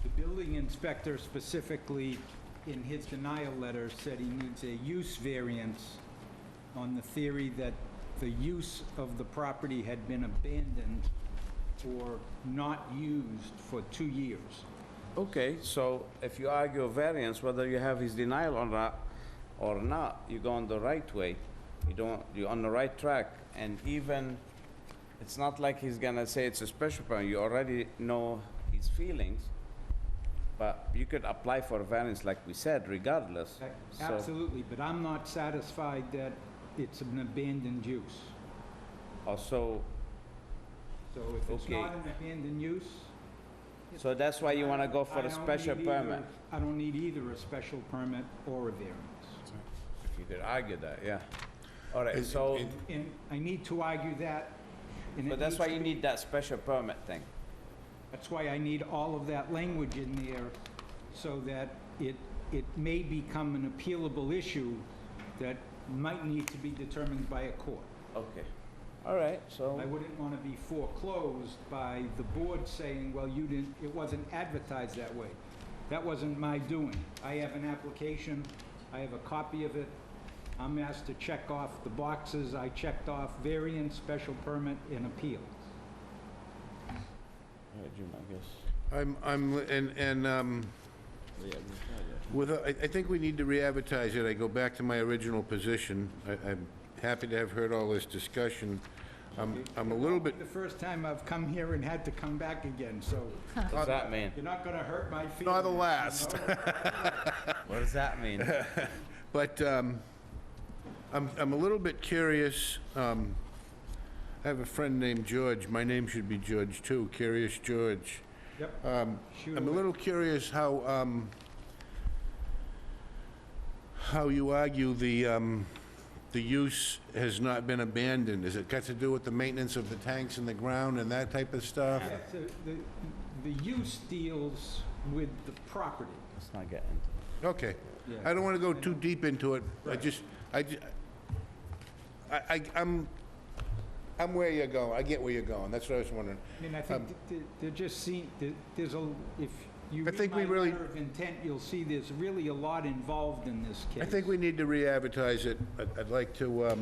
The building inspector specifically, in his denial letter, said he needs a use variance on the theory that the use of the property had been abandoned or not used for 2 years. Okay, so if you argue a variance, whether you have his denial or not, you go on the right way. You're on the right track, and even, it's not like he's gonna say it's a special permit, you already know his feelings, but you could apply for a variance like we said, regardless. So- Absolutely, but I'm not satisfied that it's an abandoned use. Also, So if it's Okay. not an abandoned use... so that's why you wanna go for I a don't special need either- permit? I don't need either a special permit or a variance. If you could argue that, yeah. All right, And- so, and- And I need to argue that, and but it that's needs why to you be- need that special permit thing. That's why I need all of that language in there, so that it may become an appealable issue that might need to be determined by a court. Okay, all right, so, I wouldn't want to be foreclosed by the board saying, well, you didn't, it wasn't advertised that way. That wasn't my doing. I have an application, I have a copy of it. I'm asked to check off the boxes. I checked off variance, special permit, and appeal. all right, Jim, I guess. I think we need to re-advertise it. I go back to my original position. I'm happy to have heard all this discussion. I'm a little bit, The first time I've come here and had to come back again, so What does that mean? you're not going to hurt my feelings. not the last. you know? What does that mean? But I'm a little bit curious. I have a friend named George. My name should be George, too, Curious George. Yep. Shoot I'm a away. little curious how you argue the use has not been abandoned. Has it got to do with the maintenance of the tanks in the ground and that type of stuff? Yeah, so the use deals with the property. Let's not get into Okay. Yeah. I don't want to go too deep into it. I'm where you're going. I get where you're going. That's what I was wondering. I mean, I think there just seem, there's a, if you I read think my we really- letter of intent, you'll see there's really a lot involved in this case. I think we need to re-advertise it. I'd like to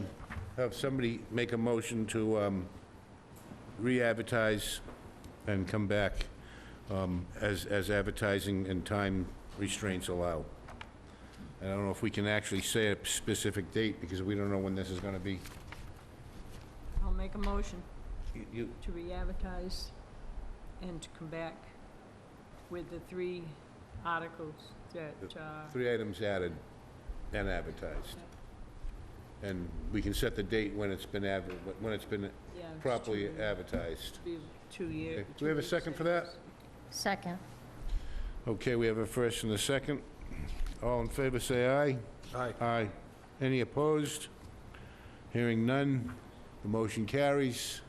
have somebody make a motion to re-advertise and come back as advertising and time restraints allow. I don't know if we can actually say a specific date, because we don't know when this is gonna be. I'll make a motion You, to re-advertise and to come back with the 3 articles that, 3 items added and advertised. And we can set the date when it's been when it's been yeah. it's properly to advertised. Be 2 years. Okay. Do we have a second for that? Second. Okay, we have a first and a second. All in favor, say aye. Aye. Aye. Any opposed? Hearing none, the motion carries.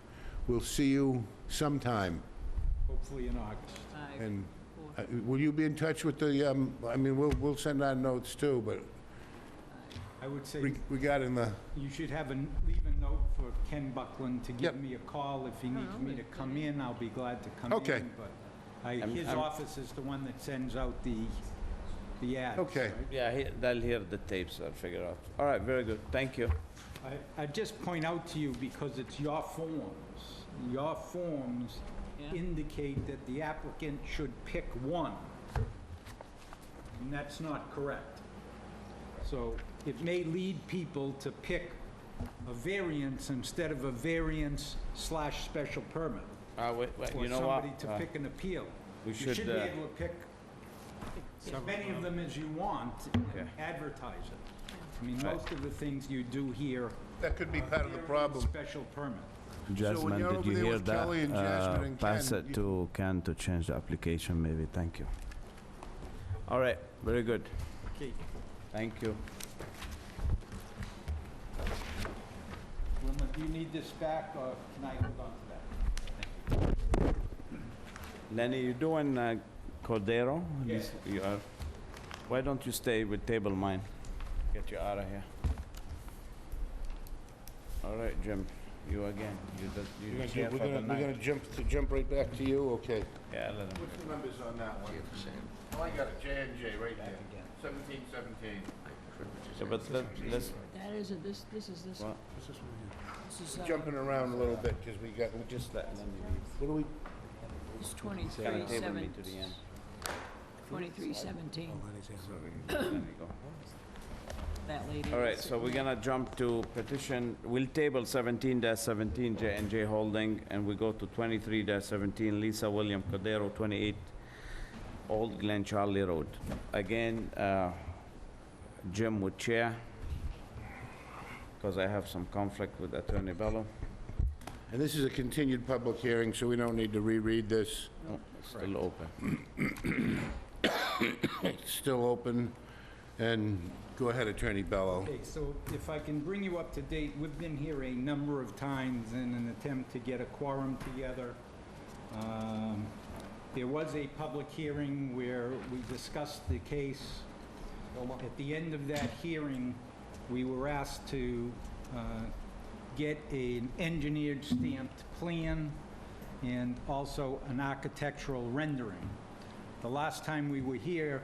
We'll see you sometime. Hopefully in August. And will you be in touch with the, I mean, we'll send out notes too, but I would say regarding the, you should leave a note for Ken Buckland to Yep. give me a call. If he needs me to come in, I'll be glad to come in. Okay. But his office is the one that sends out the ads. Okay. right? Yeah, they'll hear the tapes, I'll figure out. All right, very good, thank you. I just point out to you, because it's your forms. Your forms Yeah. indicate that the applicant should pick one. And that's not correct. So it may lead people to pick a variance instead of a variance/special permit. Wait, Or you know what? somebody to pick an appeal. we You should, should be able to pick as many of them as you want Okay. and advertise it. I mean, Right. most of the things you do here. that could be part of the are problem. Special permit. Jasmine, you're did over you there hear with Kelly and Jasmine that? and Pass Ken, it to Ken to change the application, maybe, thank you. All right, very good, Okay. thank you. Wilma, do you need this back, or can I hold on to that? Lenny, you doing Cordero? Yes. You are. Why don't you stay with Table Mine? Get you out of here. All right, Jim. You again, We're you chair for the gonna night. jump right back to you, okay. Yeah, let him. What's the numbers on that one? Oh, I got it, J and J right there. 1717. Yeah, but let's, That isn't, this is this. what? This is, Jumping around a little bit, because we Just let me read. what do we, it's He's 23, gonna table me 7, to the end. 2317, There you go. that lady. All right, that's so we're sitting there. gonna jump to petition, we'll table 17-17 J and J Holding, and we go to 23-17 Lisa William Cordero, 28 Old Glen Charlie Road. Again, Jim would chair, because I have some conflict with Attorney Bello. and this is a continued public hearing, so we don't need to reread this. Oh, it's still open. It's still open, and go ahead, Attorney Bello. Okay, so if I can bring you up to date, we've been here a number of times in an attempt to get a quorum together. There was a public hearing where we discussed the case. At the end of that hearing, we were asked to get an engineered stamped plan and also an architectural rendering. The last time we were here,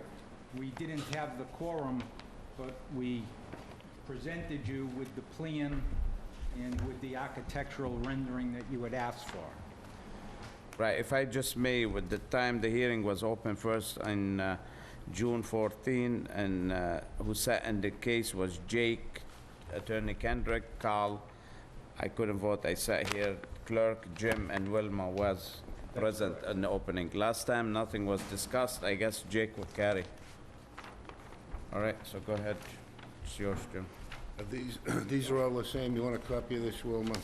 we didn't have the quorum, but we presented you with the plan and with the architectural rendering that you had asked for. Right, if I just may, with the time the hearing was open first on June 14, and who sat in the case was Jake, Attorney Kendrick, Carl. I couldn't vote, I sat here, clerk, Jim, and Wilma was present in the opening. Last time, nothing was discussed, I guess Jake would carry. All right, so go ahead, it's yours, Jim. These are all the same, you want a copy of this, Wilma? A1,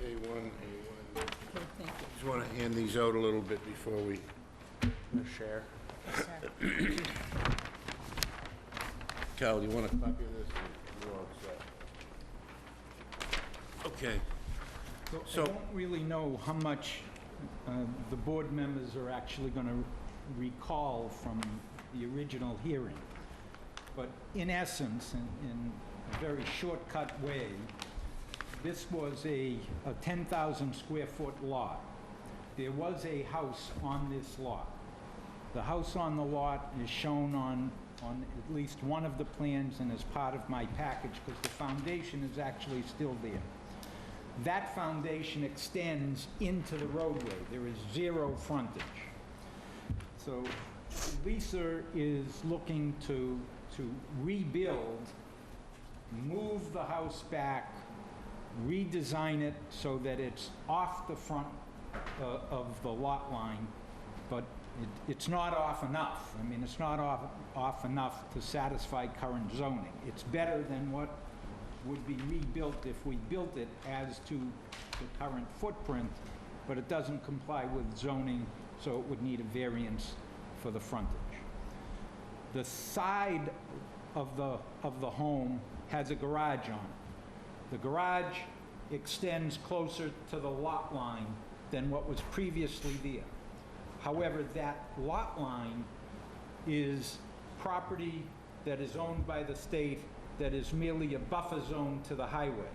A1. Okay, thank you. Just want to hand these out a little bit before we share. Yes, sir. Cal, you want a copy of this? You're all set. Okay. I So- don't really know how much the board members are actually going to recall from the original hearing. But in essence, in a very shortcut way, this was a 10,000 square foot lot. There was a house on this lot. The house on the lot is shown on at least one of the plans and as part of my package, because the foundation is actually still there. That foundation extends into the roadway. There is zero frontage. So Lisa is looking to rebuild, move the house back, redesign it so that it's off the front of the lot line, but it's not off enough. I mean, it's not off enough to satisfy current zoning. It's better than what would be rebuilt if we built it as to the current footprint, but it doesn't comply with zoning, so it would need a variance for the frontage. The side of the home has a garage on it. The garage extends closer to the lot line than what was previously there. However, that lot line is property that is owned by the state that is merely a buffer zone to the highway.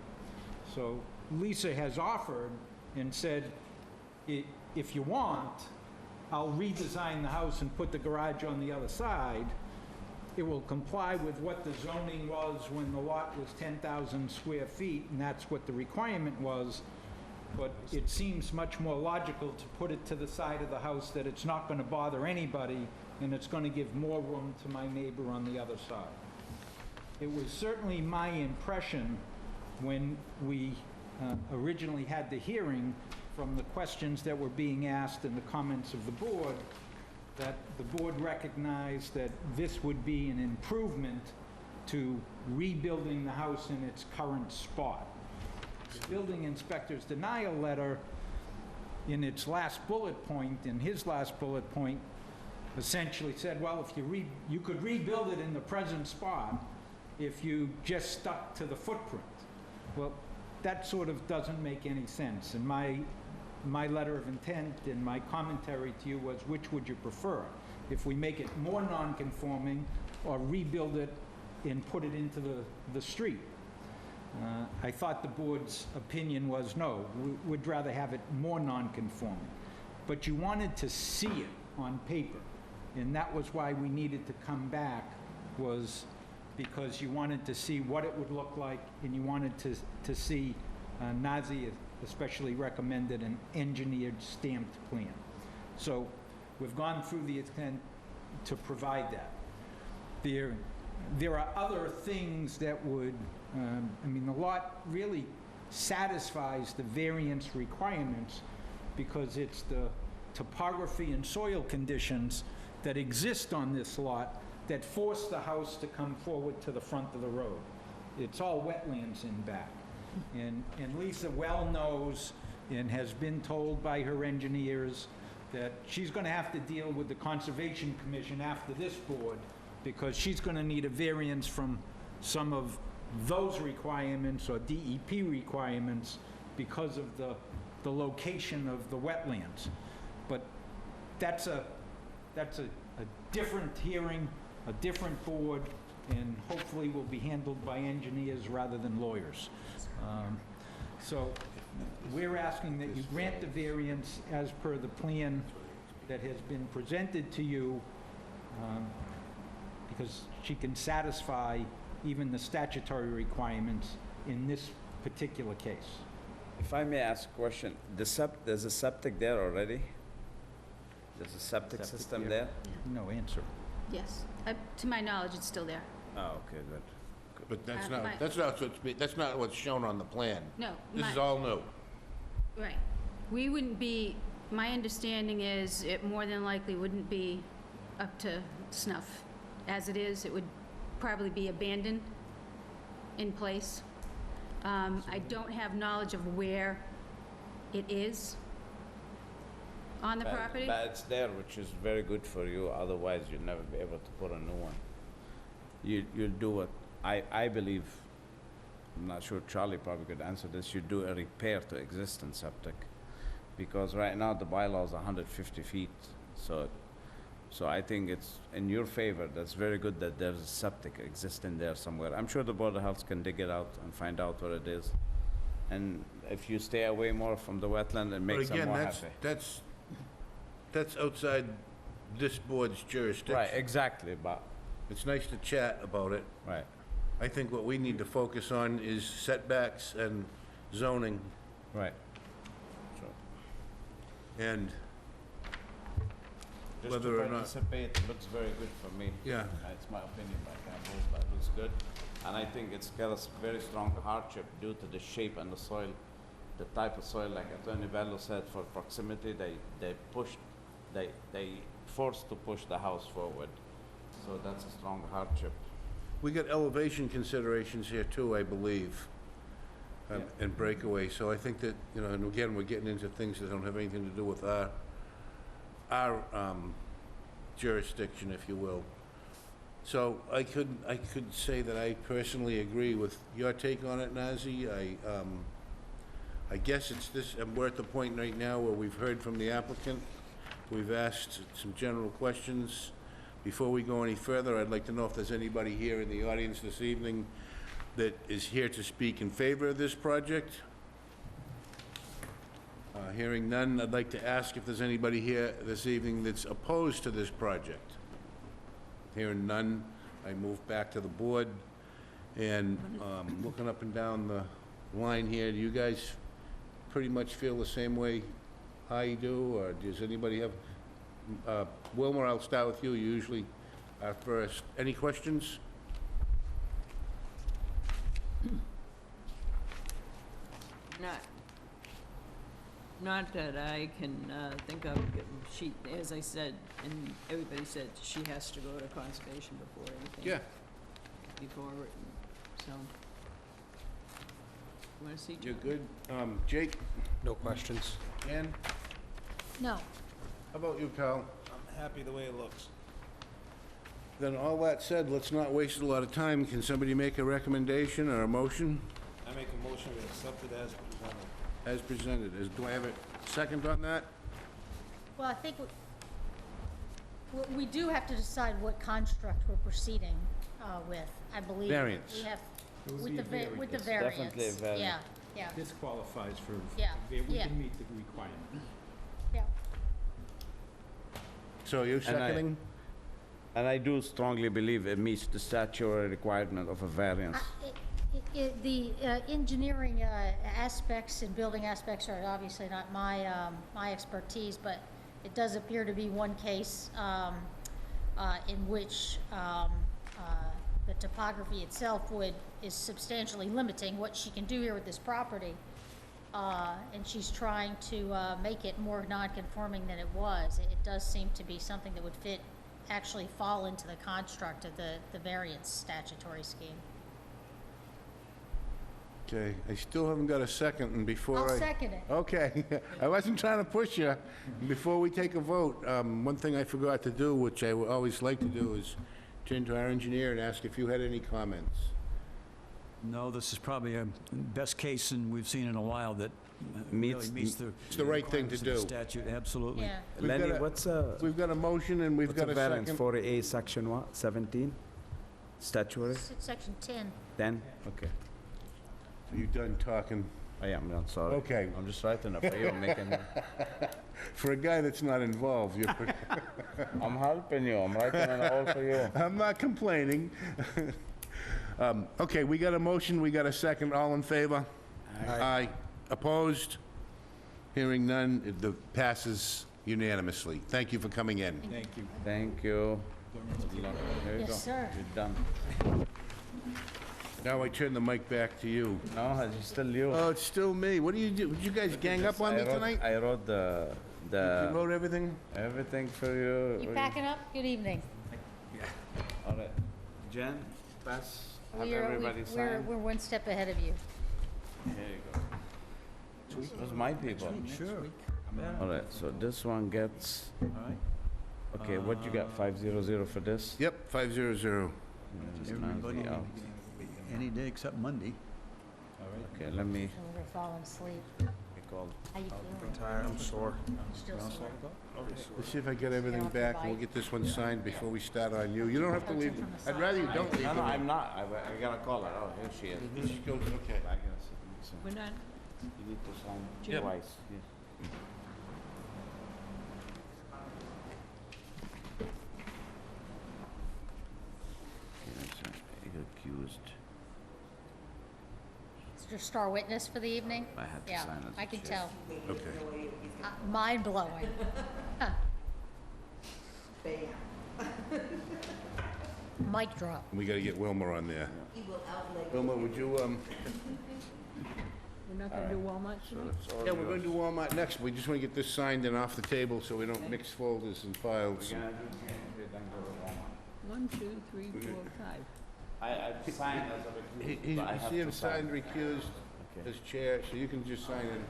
So Lisa has offered and said, if you want, I'll redesign the house and put the garage on the other side. It will comply with what the zoning was when the lot was 10,000 square feet, and that's what the requirement was. But it seems much more logical to put it to the side of the house that it's not going to bother anybody, and it's going to give more room to my neighbor on the other side. It was certainly my impression when we originally had the hearing, from the questions that were being asked and the comments of the board, that the board recognized that this would be an improvement to rebuilding the house in its current spot. The building inspector's denial letter, in its last bullet point, in his last bullet point, essentially said, well, if you could rebuild it in the present spot if you just stuck to the footprint. Well, that sort of doesn't make any sense. And my letter of intent and my commentary to you was, which would you prefer? If we make it more non-conforming or rebuild it and put it into the street? I thought the board's opinion was, no, we'd rather have it more non-conforming. But you wanted to see it on paper, and that was why we needed to come back, was because you wanted to see what it would look like, and you wanted to see, Nazi especially recommended an engineered stamped plan. So we've gone through the intent to provide that. There are other things that would, I mean, the lot really satisfies the variance requirements because it's the topography and soil conditions that exist on this lot that force the house to come forward to the front of the road. It's all wetlands in back. And Lisa well knows and has been told by her engineers that she's going to have to deal with the Conservation Commission after this board because she's going to need a variance from some of those requirements or DEP requirements because of the location of the wetlands. But that's a different hearing, a different board, and hopefully will be handled by engineers rather than lawyers. So we're asking that you grant the variance as per the plan that has been presented to you, because she can satisfy even the statutory requirements in this particular case. If I may ask a question, there's a septic there already? There's a septic system there? No answer. Yes. To my knowledge, it's still there. Oh, okay, good. But that's not what's shown on the plan. No. This is all new. Right. We wouldn't be, my understanding is it more than likely wouldn't be up to snuff. As it is, it would probably be abandoned in place. I don't have knowledge of where it is on the property. But it's there, which is very good for you, otherwise you'll never be able to put a new one. You'll do what, I believe, I'm not sure Charlie probably could answer this, you do a repair to existing septic. Because right now the bylaw is 150 feet, so I think it's in your favor. That's very good that there's a septic existing there somewhere. I'm sure the Board of Health can dig it out and find out what it is. And if you stay away more from the wetland, it makes them more happy. But again, that's outside this board's jurisdiction. Right, exactly, but, It's nice to chat about it. right. I think what we need to focus on is setbacks and zoning, Right. and Just whether to or not... participate, it looks very good for me. Yeah. It's my opinion, but I can't vote, but it looks good. And I think it's got a very strong hardship due to the shape and the soil, the type of soil, like Attorney Bello said, for proximity, they forced to push the house forward. So that's a strong hardship. We got elevation considerations here too, I believe, Yeah. and breakaway, so I think that, you know, and again, we're getting into things that don't have anything to do with our jurisdiction, if you will. So I could say that I personally agree with your take on it, Nazi. I guess it's this, and we're at the point right now where we've heard from the applicant. We've asked some general questions. Before we go any further, I'd like to know if there's anybody here in the audience this evening that is here to speak in favor of this project. Hearing none, I'd like to ask if there's anybody here this evening that's opposed to this project. Hearing none, I move back to the board. And looking up and down the line here, do you guys pretty much feel the same way I do, or does anybody have... Wilmer, I'll start with you. You usually are first. Any questions? Not that I can think of. She, as I said, and everybody said, she has to go to conservation before anything. Yeah. Before, so. You wanna see? You're good. Jake? No questions. Ann? No. How about you, Carl? I'm happy the way it looks. Then all that said, let's not waste a lot of time. Can somebody make a recommendation or a motion? I make a motion to accept it as presented. As presented. Do I have a second on that? Well, I think we do have to decide what construct we're proceeding with. I believe Variance. we have It would with be the, a variance. with the It's definitely a variance. variance. Yeah, yeah, This qualifies for, Yeah, we yeah. can meet the requirement. yeah. So you're seconding? And I do strongly believe it meets the statutory requirement of a variance. The engineering aspects and building aspects are obviously not my expertise, but it does appear to be one case in which the topography itself is substantially limiting what she can do here with this property. And she's trying to make it more non-conforming than it was. It does seem to be something that would actually fall into the construct of the variance statutory scheme. Okay, I still haven't got a second, and before I'll second it. Okay, I wasn't trying to push you. Before we take a vote, one thing I forgot to do, which I would always like to do, is turn to our engineer and ask if you had any comments. No, this is probably a best case and we've seen in a while that really meets the... It's the right thing to requirements of the do. statute, absolutely. Yeah. We've Lenny, got a- what's We've got a motion and we've what's got a a variance, second. 40A, section what, 17? Statutory? It's Section 10. 10? Okay. Are you done talking? I am, I'm sorry. Okay. I'm just writing it for you, making, For a guy that's not involved, you're... I'm helping you, I'm writing it all for you. I'm not complaining. Okay, we got a motion, we got a second, all in favor? Aye. Opposed? Hearing none, it passes unanimously. Thank you for coming in. Thank you. Thank you. Good luck. There you Yes, go. sir. You're done. Now I turn the mic back to you. No, it's still you. Oh, it's still me. What do you do? Did you guys gang up on me tonight? I wrote You wrote everything? everything for you. You packing up? Good evening. All right. Jen, pass, have We're- everybody we're- sign. We're one step ahead of you. Here you go. Those my people. Sure. All right, so this one gets, All right. okay, what you got, 500 for this? Yep, 500. Just Everybody, Nancy out. any day except Monday. Okay, let me We're falling asleep. call. How you feeling? Tired, I'm sore. Still sore? Let's see if I get everything back, and we'll get this one signed before we start on you. You don't have to leave. I'd rather you don't leave. No, no, I'm not, I gotta call her, oh, here she is. She goes, okay. I gotta see. We're not, You need to sign Jim. twice. Accused. Is your star witness for the evening? I had to Yeah, sign as a I can chair. tell. Okay. Mind blowing. Mic drop. We gotta get Wilmer on there. Wilmer, would you, we're not gonna do Walmart tonight? yeah, we're gonna do Walmart next. We just wanna get this signed and off the table so we don't mix folders and files. We're gonna do it, then go to Walmart. 1, 2, 3, 4, 5. I signed as a recused, You but I have see him to sign. signed recused Okay. as chair, so you can just sign it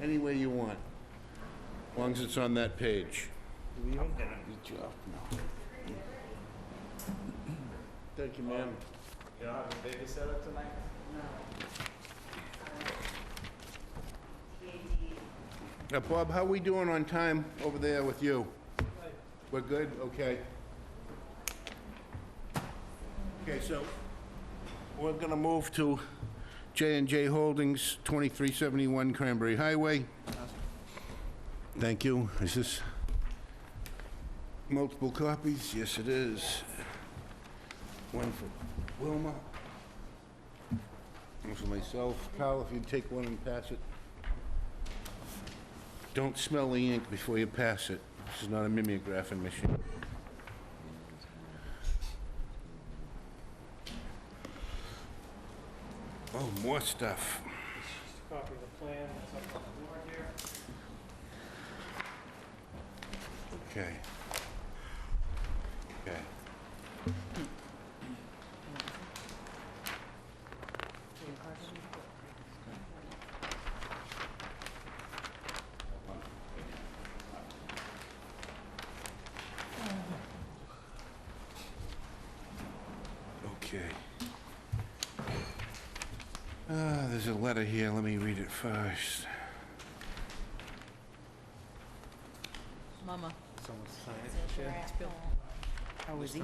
any way you want, as long as it's on that page. I'm gonna beat you up now. Thank you, ma'am. You don't have a babysitter tonight? Bob, how we doing on time over there with you? We're good? Okay. Okay, so we're gonna move to J&J Holdings, 2371 Cranberry Highway. Thank you. Is this multiple copies? Yes, it is. One for Wilma. One for myself. Carl, if you'd take one and pass it. Don't smell the ink before you pass it. This is not a mimeographing machine. Oh, more stuff. Copy of the plan that's up on the board here. Okay. Okay. Okay. There's a letter here. Let me read it first. Mama. Someone sign it. It's Bill. Oh, is he?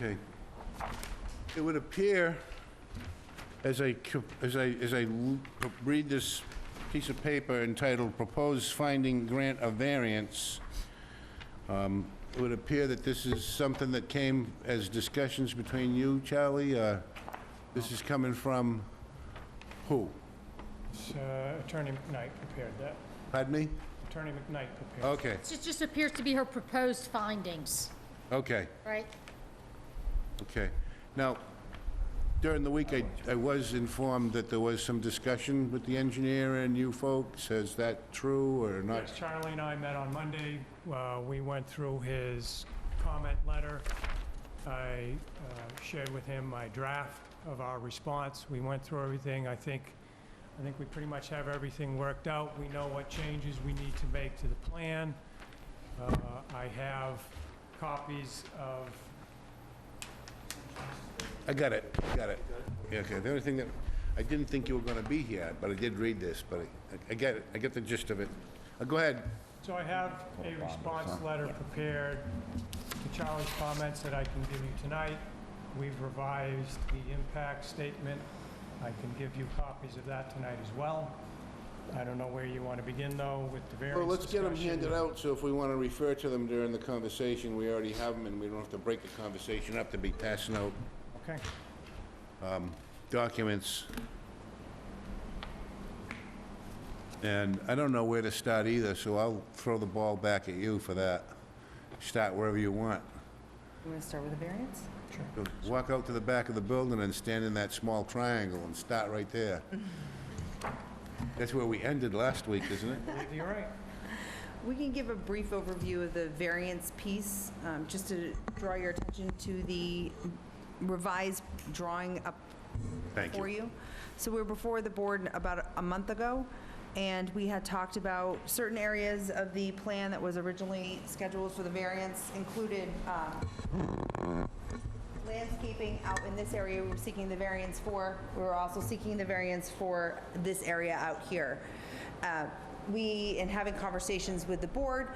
Okay. It would appear, as I read this piece of paper entitled Proposed Finding Grant of Variance, it would appear that this is something that came as discussions between you, Charlie. This is coming from who? Attorney McKnight prepared that. Pardon me? Attorney McKnight prepared. Okay, It just appears to be her proposed findings, okay, right? okay. Now, during the week, I was informed that there was some discussion with the engineer and you folks. Is that true or not? Yes, Charlie and I met on Monday. We went through his comment letter. I shared with him my draft of our response. We went through everything. I think we pretty much have everything worked out. We know what changes we need to make to the plan. I have copies of... I got it. Yeah, okay, the only thing that, I didn't think you were gonna be here, but I did read this, but I get it, I get the gist of it. Go ahead. So I have a response letter prepared to Charlie's comments that I can give you tonight. We've revised the impact statement. I can give you copies of that tonight as well. I don't know where you want to begin, though, with the variance Well, let's get them discussion. handed out, so if we wanna refer to them during the conversation, we already have them, and we don't have to break the conversation up to be passing out Okay. documents. And I don't know where to start either, so I'll throw the ball back at you for that. Start wherever you want. You want to start with the variance? Go walk out to the back of the building and stand in that small triangle and start right there. That's where we ended last week, isn't it? I believe you're right. We can give a brief overview of the variance piece, just to draw your attention to the revised drawing up Thank for you. you. So we were before the board about a month ago, and we had talked about certain areas of the plan that was originally scheduled for the variance, included landscaping out in this area we were seeking the variance for. We were also seeking the variance for this area out here. In having conversations with the board,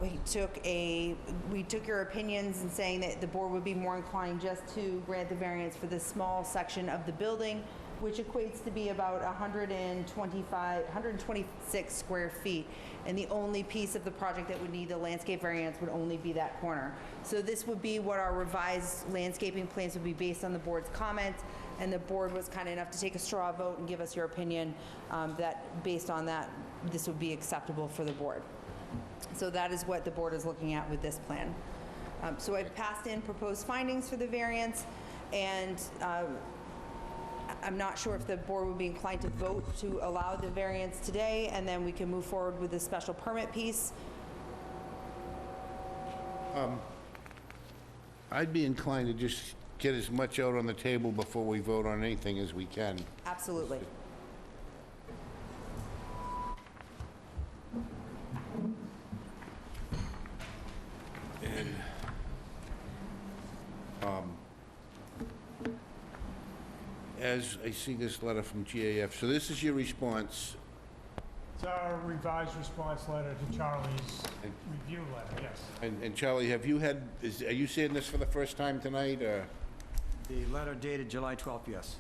we took your opinions and saying that the board would be more inclined just to grant the variance for this small section of the building, which equates to be about 126 square feet. And the only piece of the project that would need the landscape variance would only be that corner. So this would be what our revised landscaping plans would be based on the board's comments. And the board was kind enough to take a straw vote and give us your opinion that based on that, this would be acceptable for the board. So that is what the board is looking at with this plan. So I've passed in proposed findings for the variance, and I'm not sure if the board would be inclined to vote to allow the variance today, and then we can move forward with the special permit piece. I'd be inclined to just get as much out on the table before we vote on anything as we can. Absolutely. And, as I see this letter from GAF, so this is your response. It's our revised response letter to Charlie's review letter, yes. And Charlie, have you had, are you seeing this for the first time tonight, or? The letter dated July 12th, yes.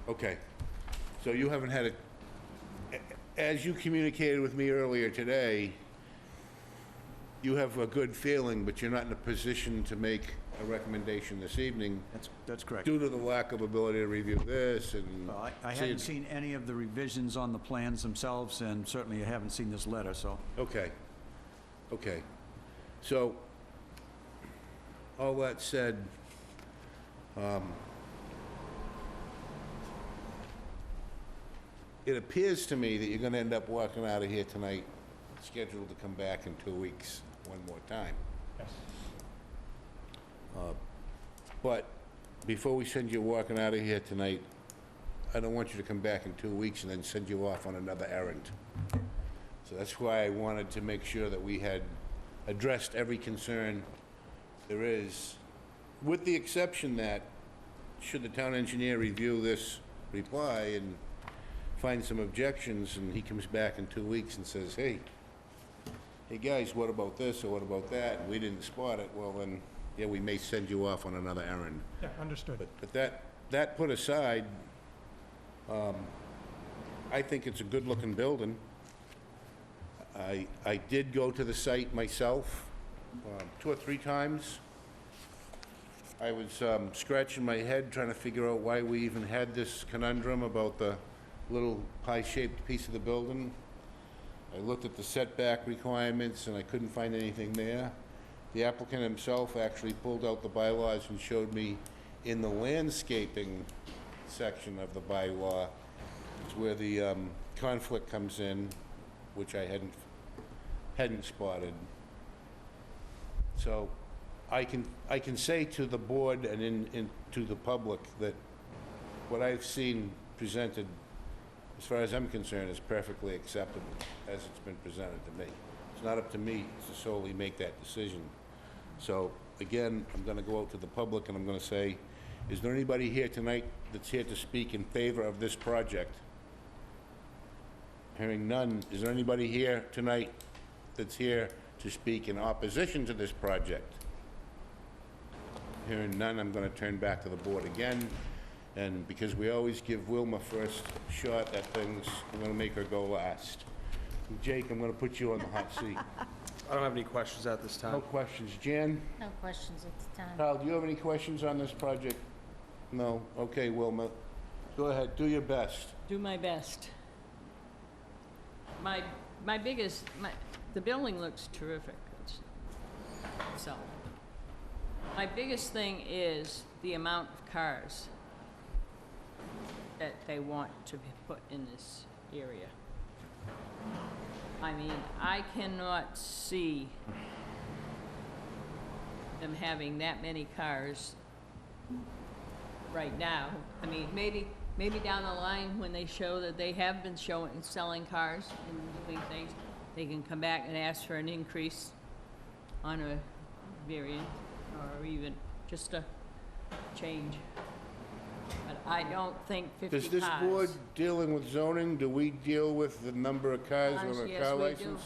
Okay. So you haven't had as you communicated with me earlier today, you have a good feeling, but you're not in a position to make a recommendation this evening That's correct. due to the lack of ability to review this and... Well, I see hadn't it- seen any of the revisions on the plans themselves, and certainly I haven't seen this letter, so. Okay. Okay. So, all that said, it appears to me that you're gonna end up walking out of here tonight, scheduled to come back in 2 weeks, one more time. Yes. But before we send you walking out of here tonight, I don't want you to come back in 2 weeks and then send you off on another errand. So that's why I wanted to make sure that we had addressed every concern there is, with the exception that, should the town engineer review this reply and find some objections, and he comes back in 2 weeks and says, hey guys, what about this or what about that, and we didn't spot it, well then, yeah, we may send you off on another errand. Yeah, understood. But that put aside, I think it's a good-looking building. I did go to the site myself 2 or 3 times. I was scratching my head trying to figure out why we even had this conundrum about the little pie-shaped piece of the building. I looked at the setback requirements, and I couldn't find anything there. The applicant himself actually pulled out the bylaws and showed me in the landscaping section of the bylaw is where the conflict comes in, which I hadn't spotted. So I can say to the board and to the public that what I've seen presented, as far as I'm concerned, is perfectly acceptable as it's been presented to me. It's not up to me to solely make that decision. So again, I'm going to go out to the public and I'm going to say, is there anybody here tonight that's here to speak in favor of this project? Hearing none, is there anybody here tonight that's here to speak in opposition to this project? Hearing none, I'm going to turn back to the board again. And because we always give Wilma first shot at things, I'm going to make her go last. Jake, I'm going to put you on the hot seat. I don't have any questions at this time. No questions. Jan? No questions at the time. Kyle, do you have any questions on this project? No? Okay, Wilma. Go ahead, do your best. Do my best. My biggest, the building looks terrific. So, my biggest thing is the amount of cars that they want to be put in this area. I mean, I cannot see them having that many cars right now. I mean, maybe down the line, when they show that they have been selling cars and doing things, they can come back and ask for an increase on a variant, or even just a change. But I don't think 50 cars. Does this board dealing with zoning, do we deal with the number of cars on a Yes, car we do. license?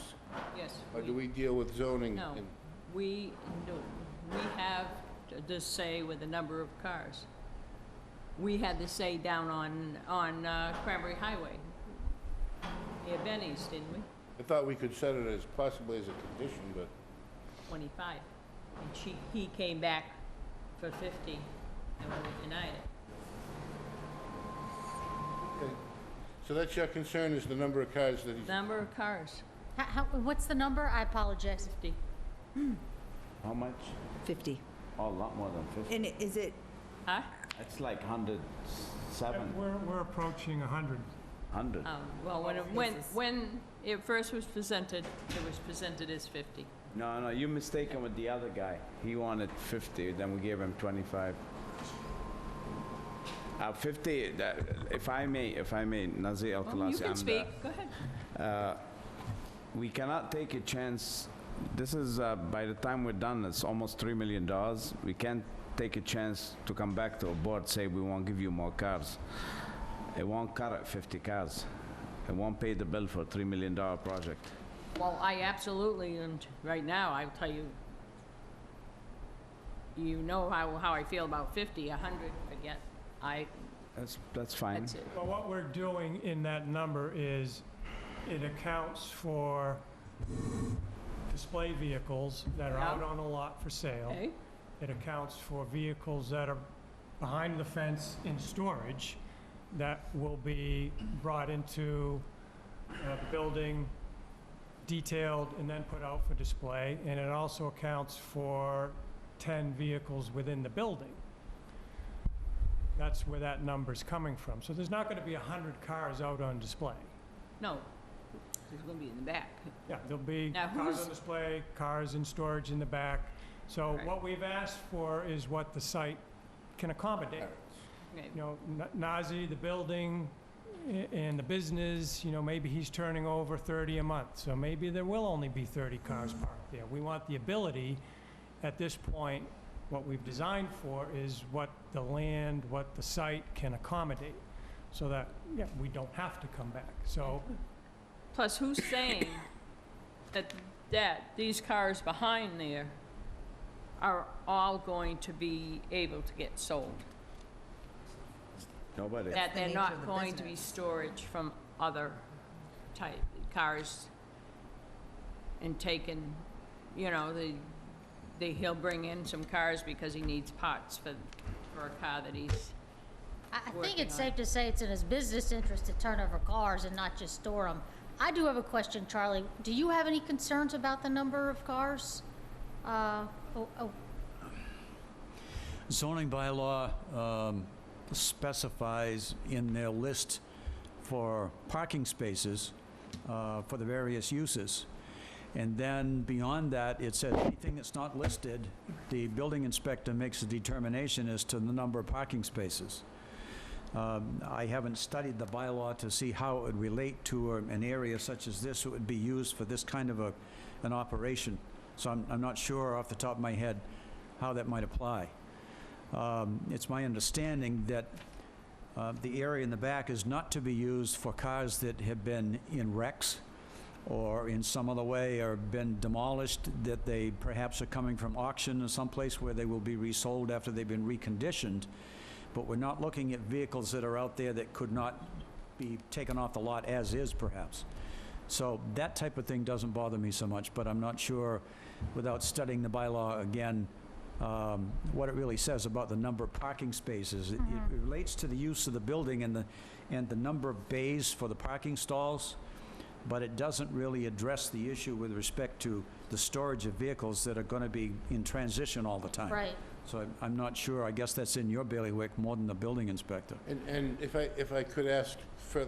Yes. Or do we deal with zoning? No, we do. We have the say with the number of cars. We had the say down on Cranberry Highway. Yeah, Benny's, didn't we? I thought we could set it as possibly as a condition, but 25. And he came back for 50, and we denied it. okay. So that's your concern, is the number of cars that he's... Number of cars, What's the number? I apologize. 50. How much? 50. Oh, a lot more than 50. And is it, Huh? It's like 107, We're approaching 100. 100. Well, when it first was presented, it was presented as 50. No, you're mistaken with the other guy. He wanted 50, then we gave him 25. 50, if I may, Nazir Well, you Al-Khalasi, can speak, go ahead. we cannot take a chance. This is, by the time we're done, it's almost $3 million. We can't take a chance to come back to a board, say we won't give you more cars. It won't cut at 50 cars. It won't pay the bill for a $3 million project. Well, I absolutely, and right now, I'll tell you, you know how I feel about 50, 100, forget. That's fine. That's it. Well, what we're doing in that number is it accounts for display vehicles that are out on the lot for sale. Okay, It accounts for vehicles that are behind the fence in storage that will be brought into the building, detailed, and then put out for display. And it also accounts for 10 vehicles within the building. That's where that number's coming from. So there's not going to be 100 cars out on display. no, it's gonna be in the back. Yeah, there'll be Now, cars who's- on display, cars in storage in the back. So Right. what we've asked for is what the site can accommodate. Okay. You know, Nazi, the building, and the business, you know, maybe he's turning over 30 a month, so maybe there will only be 30 cars parked there. We want the ability, at this point, what we've designed for is what the land, what the site can accommodate, so that, yeah, we don't have to come back. So, Plus, who's saying that these cars behind there are all going to be able to get sold. Nobody. That the they're nature of not the going to be business. storage from other type cars and taken, you know, he'll bring in some cars because he needs parts for a car that he's, I think working it's on. safe to say it's in his business interest to turn over cars and not just store them. I do have a question, Charlie. Do you have any concerns about the number of cars? Zoning bylaw specifies in their list for parking spaces for the various uses. And then beyond that, it said anything that's not listed, the building inspector makes a determination as to the number of parking spaces. I haven't studied the bylaw to see how it would relate to an area such as this that would be used for this kind of an operation. So I'm not sure off the top of my head how that might apply. It's my understanding that the area in the back is not to be used for cars that have been in wrecks or in some other way or been demolished, that they perhaps are coming from auction or someplace where they will be resold after they've been reconditioned. But we're not looking at vehicles that are out there that could not be taken off the lot as is, perhaps. So that type of thing doesn't bother me so much, but I'm not sure, without studying the bylaw again, what it really says about the number of parking spaces. It relates to the use of the building and the number of bays for the parking stalls, but it doesn't really address the issue with respect to the storage of vehicles that are going to be in transition all the time. Right. So I'm not sure. I guess that's in your bailiwick more than the building inspector. And if I could ask for,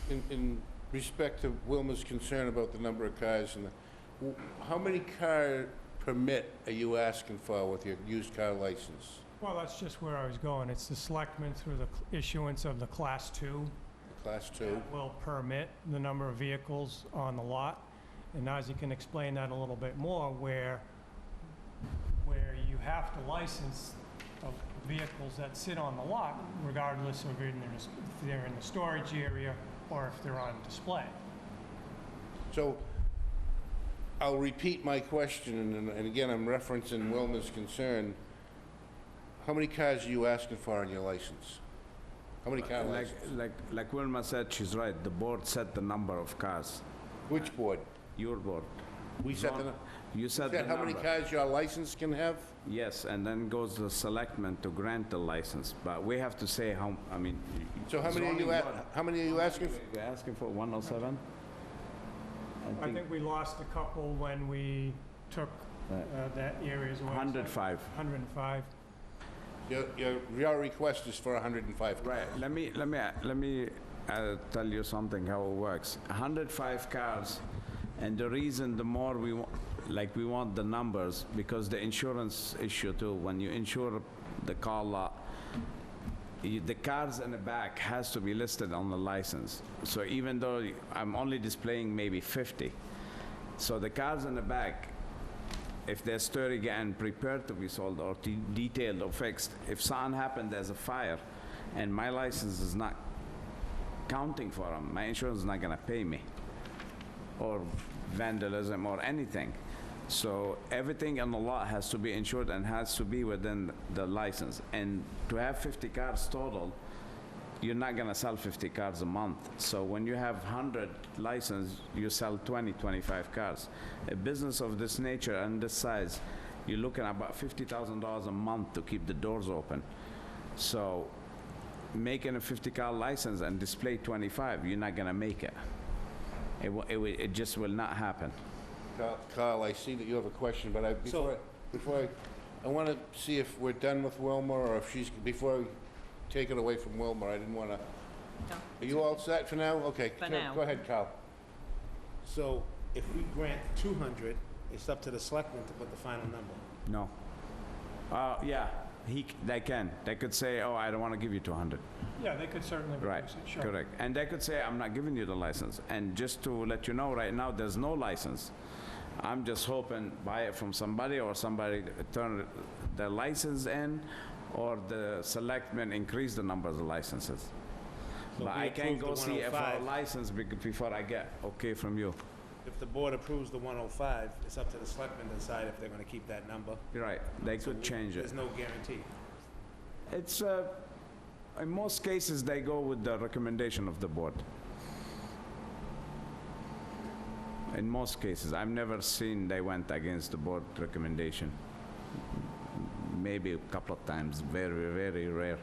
in respect to Wilma's concern about the number of cars and how many car permit are you asking for with your used car license? Well, that's just where I was going. It's the selectmen through the issuance of the Class 2 Class 2? that will permit the number of vehicles on the lot. And Nazi can explain that a little bit more, where you have to license vehicles that sit on the lot, regardless of if they're in the storage area or if they're on display. So I'll repeat my question, and again, I'm referencing Wilma's concern. How many cars are you asking for on your license? How many car licenses? Like Wilma said, she's right. The board set the number of cars. Which board? Your board. We set the, You set the how many number. cars your license can have? Yes, and then goes the selectmen to grant the license. But we have to say how, I mean. So how many are zoning you, board- how many are you asking for? You're asking for 107? I think we lost a couple when we took that area's away. 105. 105. Your request is for 105 cars. Right, let me tell you something, how it works. 105 cars, and the reason the more we want the numbers, because the insurance issue too, when you insure the car lot, the cars in the back has to be listed on the license. So even though I'm only displaying maybe 50, so the cars in the back, if they're sturdy and prepared to be sold or detailed or fixed, if something happened, there's a fire, and my license is not counting for them, my insurance is not gonna pay me, or vandalism or anything. So everything on the lot has to be insured and has to be within the license. And to have 50 cars total, you're not gonna sell 50 cars a month. So when you have 100 license, you sell 20, 25 cars. A business of this nature and this size, you're looking at about $50,000 a month to keep the doors open. So making a 50-car license and display 25, you're not gonna make it. It just will not happen. Carl, I see that you have a question, but I want to see if we're done with Wilma, or if she's, before I take it away from Wilma, I didn't want to. No. Are you all set for now? Okay. For now. Go ahead, Carl. So if we grant 200, it's up to the selectmen to put the final number. No. Yeah, they can. They could say, oh, I don't want to give you 200. Yeah, they could certainly Right, reduce it, sure. correct. And they could say, I'm not giving you the license. And just to let you know, right now, there's no license. I'm just hoping buy it from somebody, or somebody turn the license in, or the selectmen increase the numbers of licenses. So But we I can't approve go the see if our 105. license before I get okay from you. if the board approves the 105, it's up to the selectmen to decide if they're gonna keep that number. You're right, they could change it. There's no guarantee. It's, in most cases, they go with the recommendation of the board. In most cases, I've never seen they went against the board recommendation. Maybe a couple of times, very, very rare.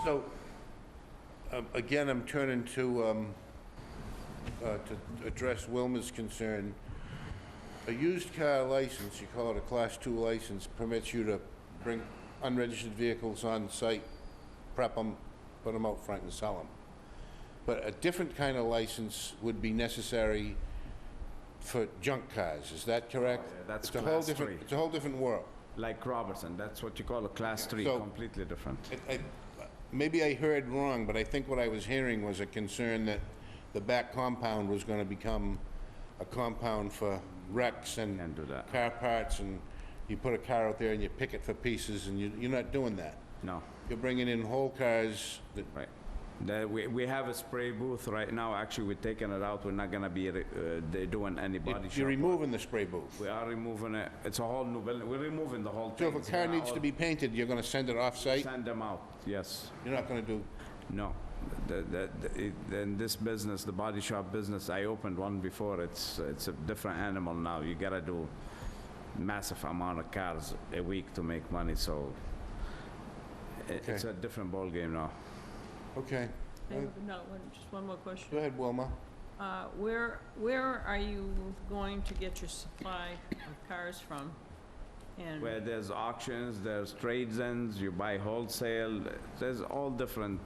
So, again, I'm turning to address Wilma's concern. A used car license, you call it a Class 2 license, permits you to bring unregistered vehicles on site, prep them, put them out front and sell them. But a different kind of license would be necessary for junk cars, is that correct? Oh, yeah, that's It's a whole Class different. 3. It's a whole different world. Like Robertson, that's what you call a Class 3, So- completely different. Maybe I heard wrong, but I think what I was hearing was a concern that the back compound was gonna become a compound for wrecks and Can't do that. car parts, and you put a car out there and you pick it for pieces, and you're not doing that. No. You're bringing in whole cars that, Right. We have a spray booth right now. Actually, we're taking it out. We're not gonna be doing any body shop. you're removing the spray booth. We are removing it. It's a whole new building. We're removing the whole So thing. if a It's car gonna needs to all- be painted, you're gonna send it off-site? Send them out, yes. You're not gonna do, No. In this business, the body shop business, I opened one before. It's a different animal now. You gotta do massive amount of cars a week to make money, so it's Okay. a different ballgame now. okay. Just one more question. Go ahead, Wilma. Where are you going to get your supply of cars from? And Where there's auctions, there's trades-ins, you buy wholesale, there's all different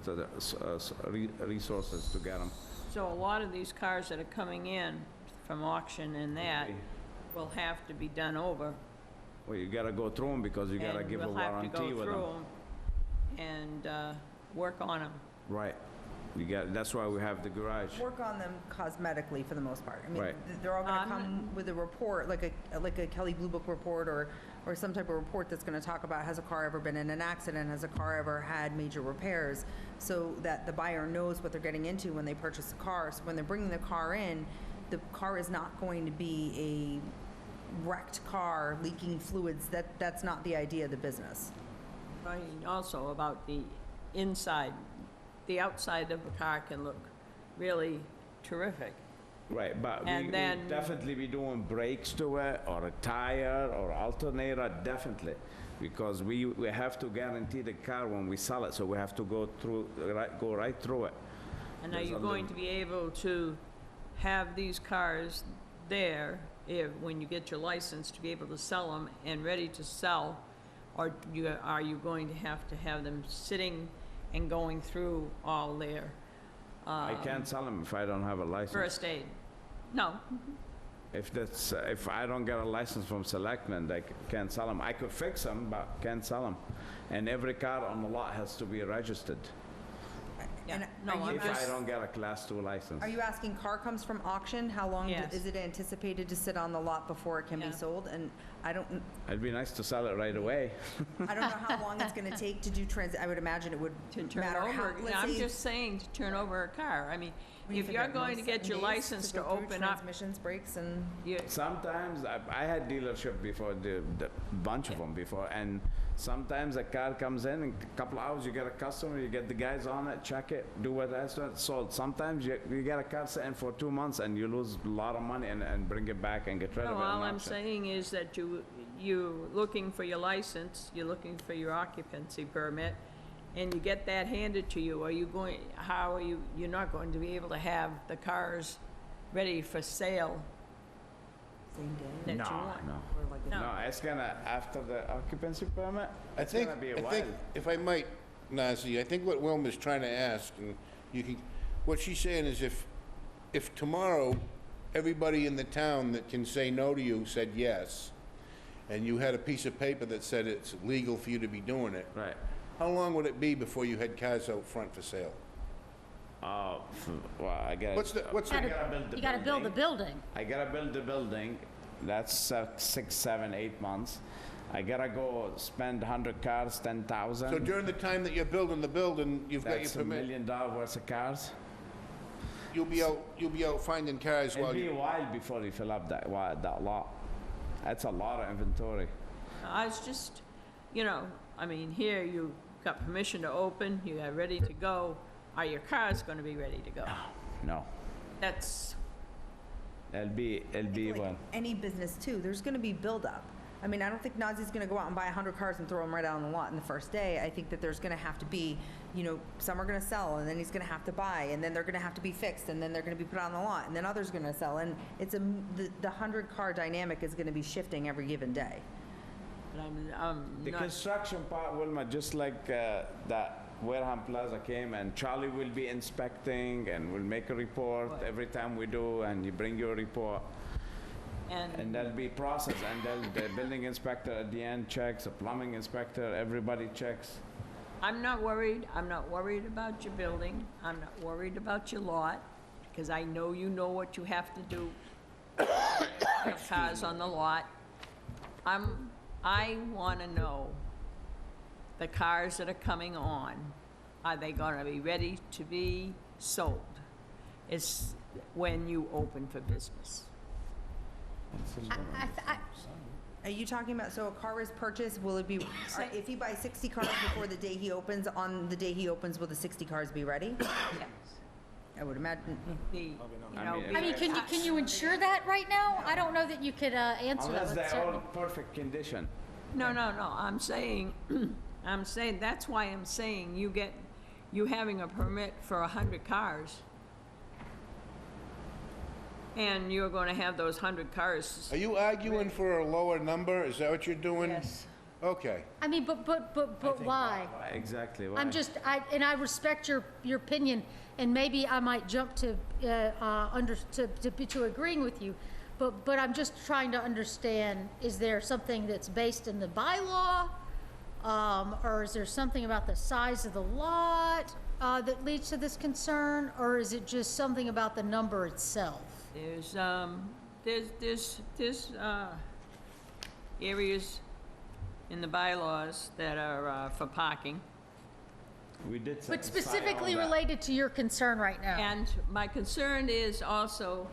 resources to get them. so a lot of these cars that are coming in from auction and that will have to be done over. Well, you gotta go through them because you gotta give a warranty And we'll have to with go them. through them and work on them. Right. That's why we have the garage. Work on them cosmetically for the most part. I mean, Right. they're all gonna Um, come with a report, like a Kelly Blue Book report or some type of report that's gonna talk about, has a car ever been in an accident? Has a car ever had major repairs? So that the buyer knows what they're getting into when they purchase a car. So when they're bringing the car in, the car is not going to be a wrecked car leaking fluids. That's not the idea of the business. Also about the inside. The outside of the car can look really terrific. Right, but And we then- definitely be doing brakes to it, or a tire, or alternator, definitely. Because we have to guarantee the car when we sell it, so we have to go right through it. And are There's you a going lim- to be able to have these cars there when you get your license to be able to sell them and ready to sell? Or are you going to have them sitting and going through all their I can't sell them if I don't have a license. first aid? No. If I don't get a license from Selectmen, I can't sell them. I could fix them, but can't sell them. And every car on the lot has to be registered. Yeah. And No, are you I'm If I just- don't get a Class 2 license. Are you asking car comes from auction? How long Yes. is it anticipated to sit on the lot before it can be Yeah. sold? And I don't, It'd be nice to sell it right away. I don't know how long it's gonna take to do I would imagine it would To turn matter how, over, let's I'm say, just saying to turn over a car. I mean, when you if figure you're out going to most get your 7 days license to go through open up, transmissions, brakes, and Sometimes, I had dealership before, the bunch of them before, and sometimes a car comes in, in a couple hours, you get a customer, you get the guys on it, check it, do what that's done, sold. Sometimes you get a car sitting for 2 months and you lose a lot of money and bring it back and get rid no, of it. all in I'm auction. saying is that you're looking for your license, you're looking for your occupancy permit, and you get that handed to you. You're not going to be able to have the cars ready for sale same day. that you No, want. no. Or like a- No. No, it's gonna, after the occupancy permit, I it's think, gonna be a I while. think, if I might, Nazi, I think what Wilma's trying to ask, and you can, what she's saying is if tomorrow, everybody in the town that can say no to you said yes, and you had a piece of paper that said it's legal for you to be doing it, Right. how long would it be before you had cars out front for sale? Well, I gotta. What's the, I gotta build the You gotta build the building. I gotta build the building. That's 6, 7, 8 months. I gotta go spend 100 cars, 10,000. So during the time that you're building the building, you've got your That's $1 permit? million worth of cars. you'll be out finding cars It'll while be a you... while before you fill up that lot. That's a lot of inventory. I was just, you know, I mean, here you got permission to open, you are ready to go. Are your cars gonna be ready to go? No, That's, it'll be Like one. any business too, there's gonna be buildup. I mean, I don't think Nazi's gonna go out and buy 100 cars and throw them right out on the lot in the first day. I think that there's gonna have to be, you know, some are gonna sell, and then he's gonna have to buy, and then they're gonna have to be fixed, and then they're gonna be put on the lot, and then others are gonna sell, and it's the 100-car dynamic is gonna be shifting every given day. but I'm The not, construction part, Wilma, just like that Wareham Plaza came, and Charlie will be inspecting, and we'll make a report every time we do, and you bring your report. And there'll be process, and the building inspector at the end checks, the plumbing inspector, everybody checks. I'm not worried about your building, I'm not worried about your lot, because I know you know what you have to do. Have cars on the lot. I wanna know, the cars that are coming on, are they gonna be ready to be sold? It's when you open for business. Are you talking about, so a car is purchased, will it be, if he buys 60 cars before the day he opens, on the day he opens, will the 60 cars be ready? Yes. I would imagine. I mean, can you ensure that right now? I don't know that you could answer that. Unless but they're certainly- all perfect condition. No, I'm saying, that's why I'm saying you having a permit for 100 cars, and you're gonna have those 100 cars. Are you arguing for a lower number? Is that what you're doing? Yes. Okay. I mean, but why? Exactly, why? I'm just, I respect your opinion, and maybe I might jump to agreeing with you, but I'm just trying to understand, is there something that's based in the bylaw? Or is there something about the size of the lot, that leads to this concern? Or is it just something about the number itself? There's areas in the bylaws that are for parking. We did But satisfy all specifically that. related to your concern right now. And my concern is also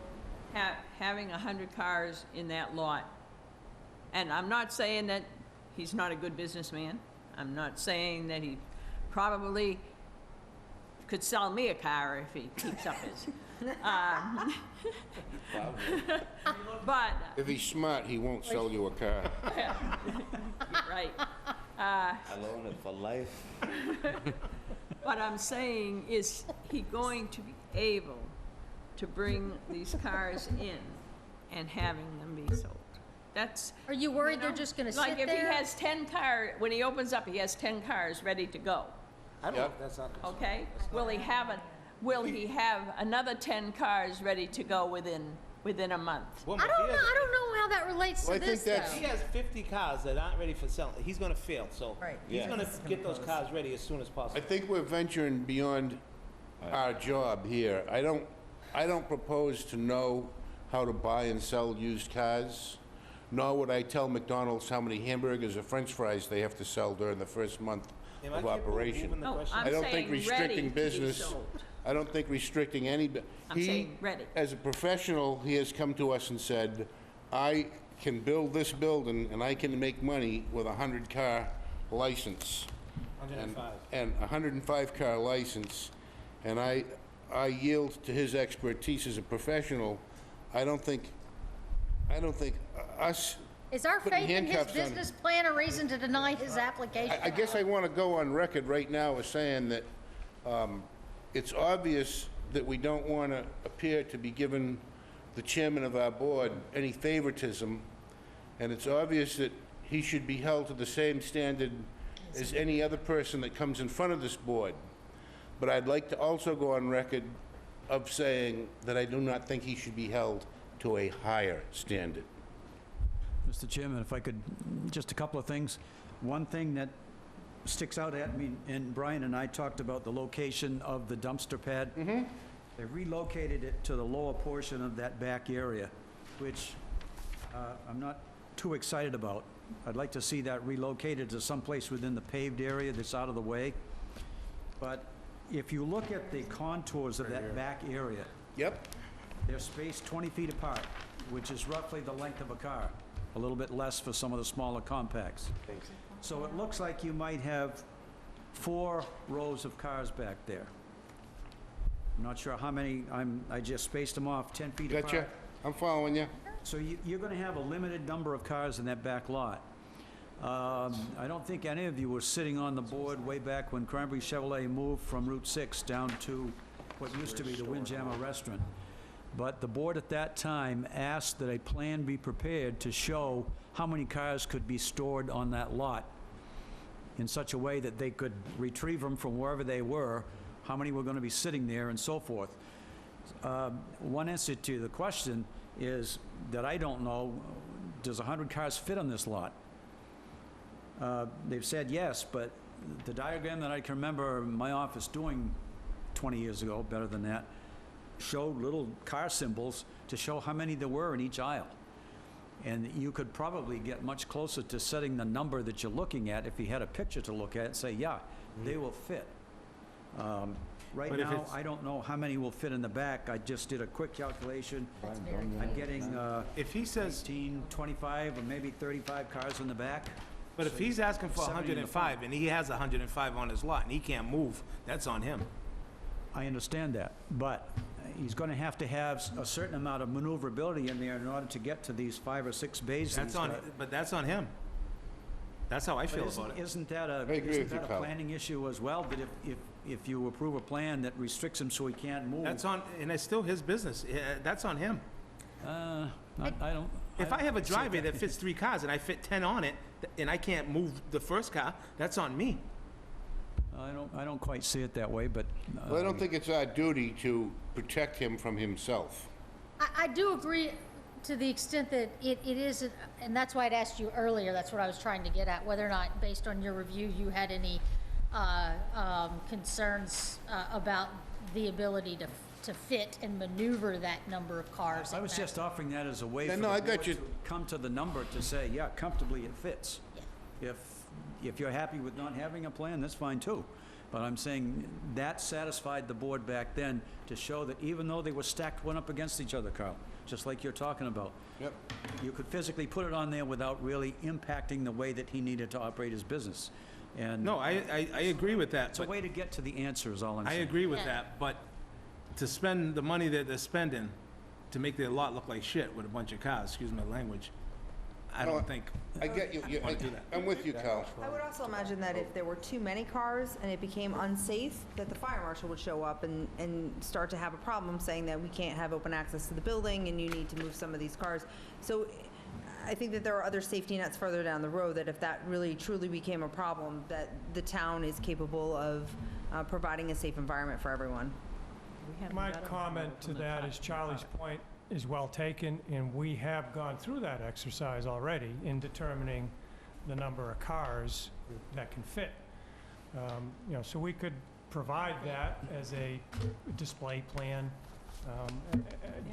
having 100 cars in that lot. And I'm not saying that he's not a good businessman. I'm not saying that he probably could sell me a car if he keeps up his. But, If he's smart, he won't sell you a car. right. I loan it for life. What I'm saying is he going to be able to bring these cars in and having them be sold? That's. Are you worried they're know, just gonna Like sit if he there? has 10 when he opens up, he has 10 cars ready to go, I don't know if that's not... okay? Will he have another 10 cars ready to go within a month? Well, I if don't he know, has- I don't know how that relates Well, to I think this, that's- If though. he has 50 cars that aren't ready for selling, he's gonna fail, so. Right. He's Yeah. gonna get those cars ready as soon as I possible. think we're venturing beyond our job here. I don't propose to know how to buy and sell used cars, nor would I tell McDonald's how many hamburgers or french fries they have to sell during the first month Am I of capable of operation. moving the No, question? I'm I don't think saying ready restricting to be business, sold. I don't think restricting any, I'm saying ready. As a professional, he has come to us and said, I can build this building and I can make money with a 100-car license. 105. And a 105-car license, and I yield to his expertise as a professional. I don't think us, Is our putting faith in his handcuffs on- business plan a reason to deny his application? I guess I want to go on record right now as saying that it's obvious that we don't want to appear to be giving the chairman of our board any favoritism, and it's obvious that he should be held to the same standard as any other person that comes in front of this board. But I'd like to also go on record of saying that I do not think he should be held to a higher standard. Mr. Chairman, if I could, just a couple of things. One thing that sticks out at me, and Brian and I talked about the location of the dumpster pad. They relocated it to the lower portion of that back area, which I'm not too excited about. I'd like to see that relocated to someplace within the paved area that's out of the way. But if you look at the contours of that back area, Yep. They're spaced 20 feet apart, which is roughly the length of a car, a little bit less for some of the smaller compacts. So it looks like you might have 4 rows of cars back there. I'm not sure how many, I just spaced them off 10 feet apart. Gotcha. I'm following you. So you're going to have a limited number of cars in that back lot. I don't think any of you were sitting on the board way back when Cranberry Chevrolet moved from Route 6 down to what used to be the Windjammer Restaurant. But the board at that time asked that a plan be prepared to show how many cars could be stored on that lot in such a way that they could retrieve them from wherever they were, how many were going to be sitting there, and so forth. One answer to the question is that I don't know, does 100 cars fit on this lot? They've said yes, but the diagram that I can remember my office doing 20 years ago, better than that, showed little car symbols to show how many there were in each aisle. And you could probably get much closer to setting the number that you're looking at if you had a picture to look at and say, yeah, they will fit. Right But if now, it's- I don't know how many will fit in the back. I just did a quick calculation. I'm getting If he says, 18, 25, or maybe 35 cars in the back. but if he's asking for 70 in the 105 and he has 105 on his lot and he can't move, that's on him. I understand that, but he's going to have a certain amount of maneuverability in there in order to get to these 5 or 6 bays. that That's he's on, got. but that's on him. That's how I But feel about it. Isn't that a, agree isn't with you, that a Kyle. planning issue as well? That if you approve a plan that restricts him so he can't move? That's on, and it's still his business. That's on him. I don't. If I have a see it driveway that fits 3 cars and I fit 10 on it, and I can't move the first car, that's on me. I don't quite see it that way, but. Well, I don't think it's our duty to protect him from himself. I do agree to the extent that it is, and that's why I'd asked you earlier, that's what I was trying to get at, whether or not, based on your review, you had any concerns about the ability to fit and maneuver that number of cars. I in was that. just offering that as a way Yeah, for no, the I got board you. to come to the number to say, yeah, comfortably it fits. Yeah. If you're happy with not having a plan, that's fine too. But I'm saying that satisfied the board back then to show that even though they were stacked one up against each other, Carl, just like you're talking about, Yep. you could physically put it on there without really impacting the way that he needed to operate his business. And No, I agree with that, it's a but way to get to the answer is all I'm I saying. agree with Yeah. that, but to spend the money that they're spending to make their lot look like shit with a bunch of cars, excuse my language, I No, don't think. I get you. wanna do that. I'm with you, Kyle. I would also imagine that if there were too many cars and it became unsafe, that the fire marshal would show up and start to have a problem saying that we can't have open access to the building and you need to move some of these cars. So I think that there are other safety nets further down the road that if that really truly became a problem, that the town is capable of providing a safe environment for everyone. We haven't My got 'em comment to from the that top is to the Charlie's bottom. point is well taken, and we have gone through that exercise already in determining the number of cars that can fit. So we could provide that as a display plan,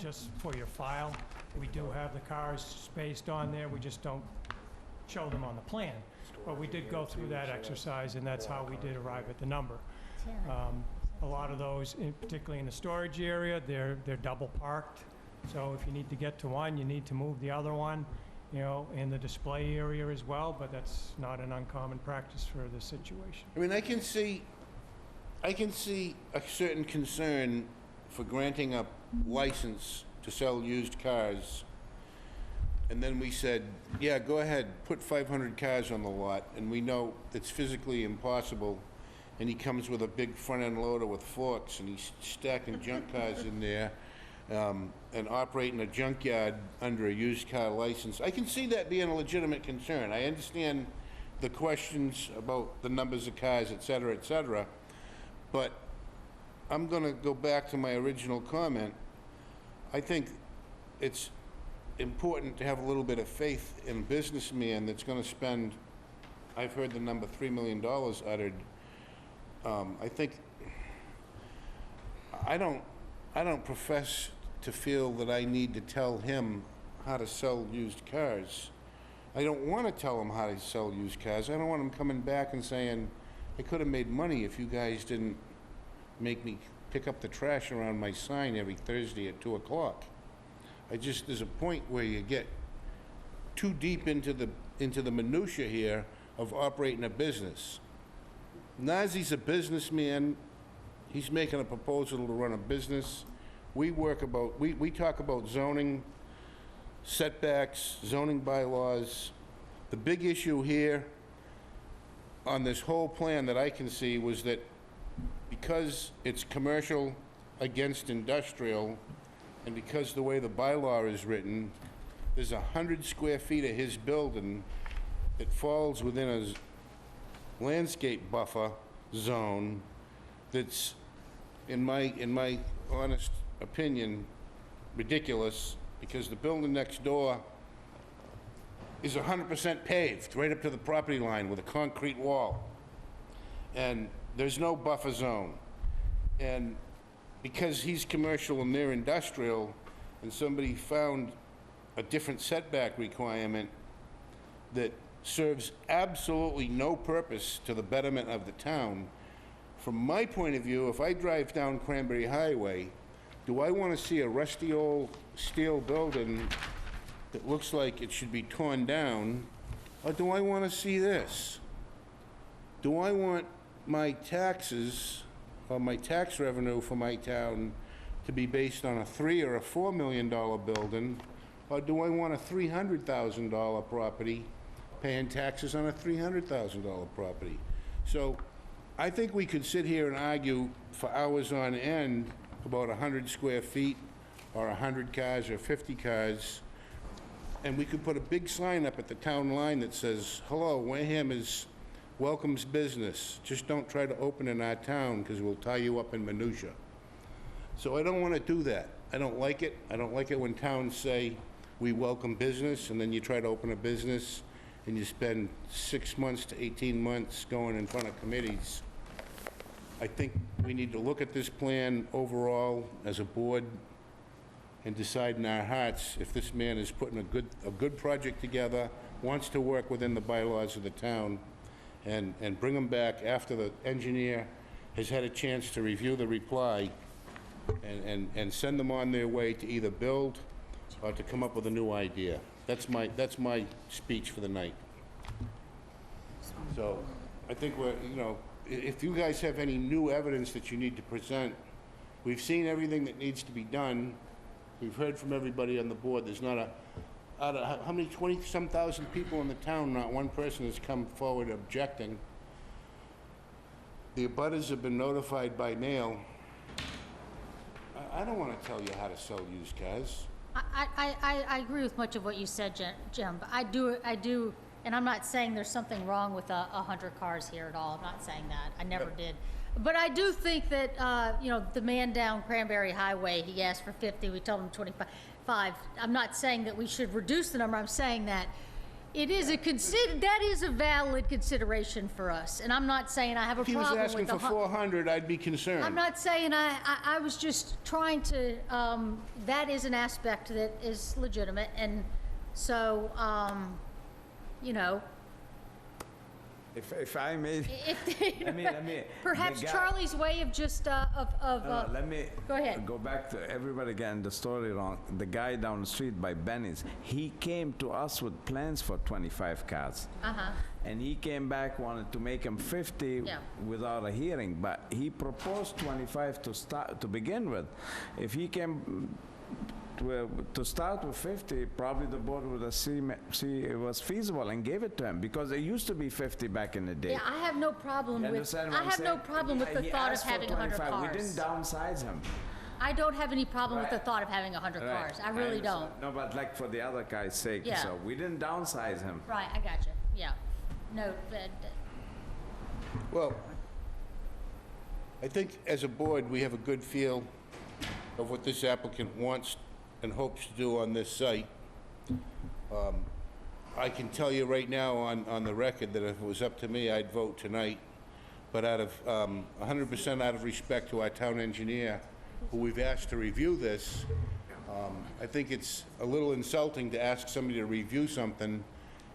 just for your file. We do have the cars spaced on there, we just don't show them on the plan. But we did go through that exercise, and that's how we did arrive at the number. A lot of those, particularly in the storage area, they're double parked. So if you need to get to one, you need to move the other one, in the display area as well, but that's not an uncommon practice for this situation. I mean, I can see a certain concern for granting a license to sell used cars. And then we said, yeah, go ahead, put 500 cars on the lot, and we know it's physically impossible. And he comes with a big front-end loader with forks, and he's stacking junk cars in there, and operating a junkyard under a used car license. I can see that being a legitimate concern. I understand the questions about the numbers of cars, et cetera, but I'm gonna go back to my original comment. I think it's important to have a little bit of faith in a businessman that's gonna spend, I've heard the number $3 million uttered. I think, I don't profess to feel that I need to tell him how to sell used cars. I don't want to tell him how to sell used cars. I don't want him coming back and saying, I could have made money if you guys didn't make me pick up the trash around my sign every Thursday at 2 o'clock. There's a point where you get too deep into the minutia here of operating a business. Nazi's a businessman. He's making a proposal to run a business. We talk about zoning, setbacks, zoning bylaws. The big issue here on this whole plan that I can see was that because it's commercial against industrial, and because the way the bylaw is written, there's 100 square feet of his building that falls within a landscape buffer zone that's, in my honest opinion, ridiculous, because the building next door is 100% paved, right up to the property line with a concrete wall. And there's no buffer zone. And because he's commercial and they're industrial, and somebody found a different setback requirement that serves absolutely no purpose to the betterment of the town, from my point of view, if I drive down Cranberry Highway, do I want to see a rusty old steel building that looks like it should be torn down, or do I want to see this? Do I want my taxes, or my tax revenue for my town, to be based on a $3 or a $4 million building, or do I want a $300,000 property paying taxes on a $300,000 property? So I think we could sit here and argue for hours on end about 100 square feet, or 100 cars, or 50 cars, and we could put a big sign up at the town line that says, "Hello, Wareham welcomes business. Just don't try to open in our town because we'll tie you up in minutia." So I don't want to do that. I don't like it. I don't like it when towns say, "We welcome business," and then you try to open a business and you spend 6 months to 18 months going in front of committees. I think we need to look at this plan overall as a board and decide in our hearts if this man is putting a good project together, wants to work within the bylaws of the town, and bring them back after the engineer has had a chance to review the reply, and send them on their way to either build or to come up with a new idea. That's my speech for the night. So I think if you guys have any new evidence that you need to present, we've seen everything that needs to be done. We've heard from everybody on the board. There's not out of how many, 20-some thousand people in the town, not one person has come forward objecting. The abutters have been notified by mail. I don't want to tell you how to sell used cars. I agree with much of what you said, Jim, but I do, and I'm not saying there's something wrong with 100 cars here at all. I'm not saying that. I never did. But I do think that, the man down Cranberry Highway, he asked for 50, we told him 25. I'm not saying that we should reduce the number. I'm saying that it is that is a valid consideration for us. And I'm not saying I have a problem with If he was asking for 400, I'd be concerned. I'm not saying I was just trying to, that is an aspect that is legitimate. And so, If I may, let me. perhaps Charlie's way of just, Let me go ahead. go back to everybody getting the story wrong. The guy down the street by Benny's, he came to us with plans for 25 cars. And he came back, wanted to make them 50 without a hearing, but he proposed 25 to begin with. If he came to start with 50, probably the board would have see it was feasible and gave it to him, because it used to be 50 back in the day. Yeah, I have no problem with, no problem with the thought of having 100 cars. We didn't downsize him. I don't have any problem with the thought of having 100 cars. I really don't. No, but like for the other guy's sake, Yeah. so we didn't downsize him. Right, I got you. Yeah. No, Well, I think as a board, we have a good feel of what this applicant wants and hopes to do on this site. I can tell you right now on the record that if it was up to me, I'd vote tonight. But out of 100% out of respect to our town engineer, who we've asked to review this, I think it's a little insulting to ask somebody to review something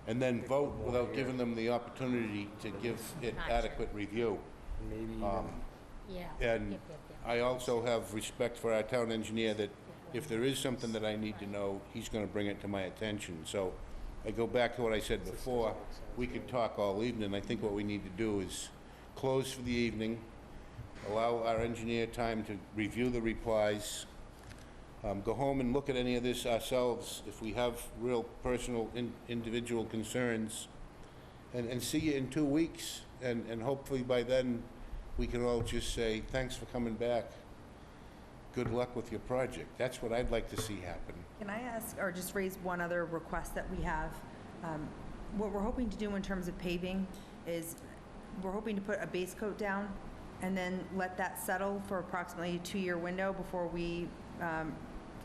and then vote without giving them the opportunity to give it adequate review. Yeah. And Yep, yep, yep. I also have respect for our town engineer that if there is something that I need to know, he's gonna bring it to my attention. So I go back to what I said before, we could talk all evening. I think what we need to do is close for the evening, allow our engineer time to review the replies, go home and look at any of this ourselves if we have real personal individual concerns, and see you in 2 weeks. And hopefully by then, we can all just say, thanks for coming back. Good luck with your project. That's what I'd like to see happen. Can I ask, or just raise one other request that we have? What we're hoping to do in terms of paving is, we're hoping to put a base coat down and then let that settle for approximately a 2-year window before we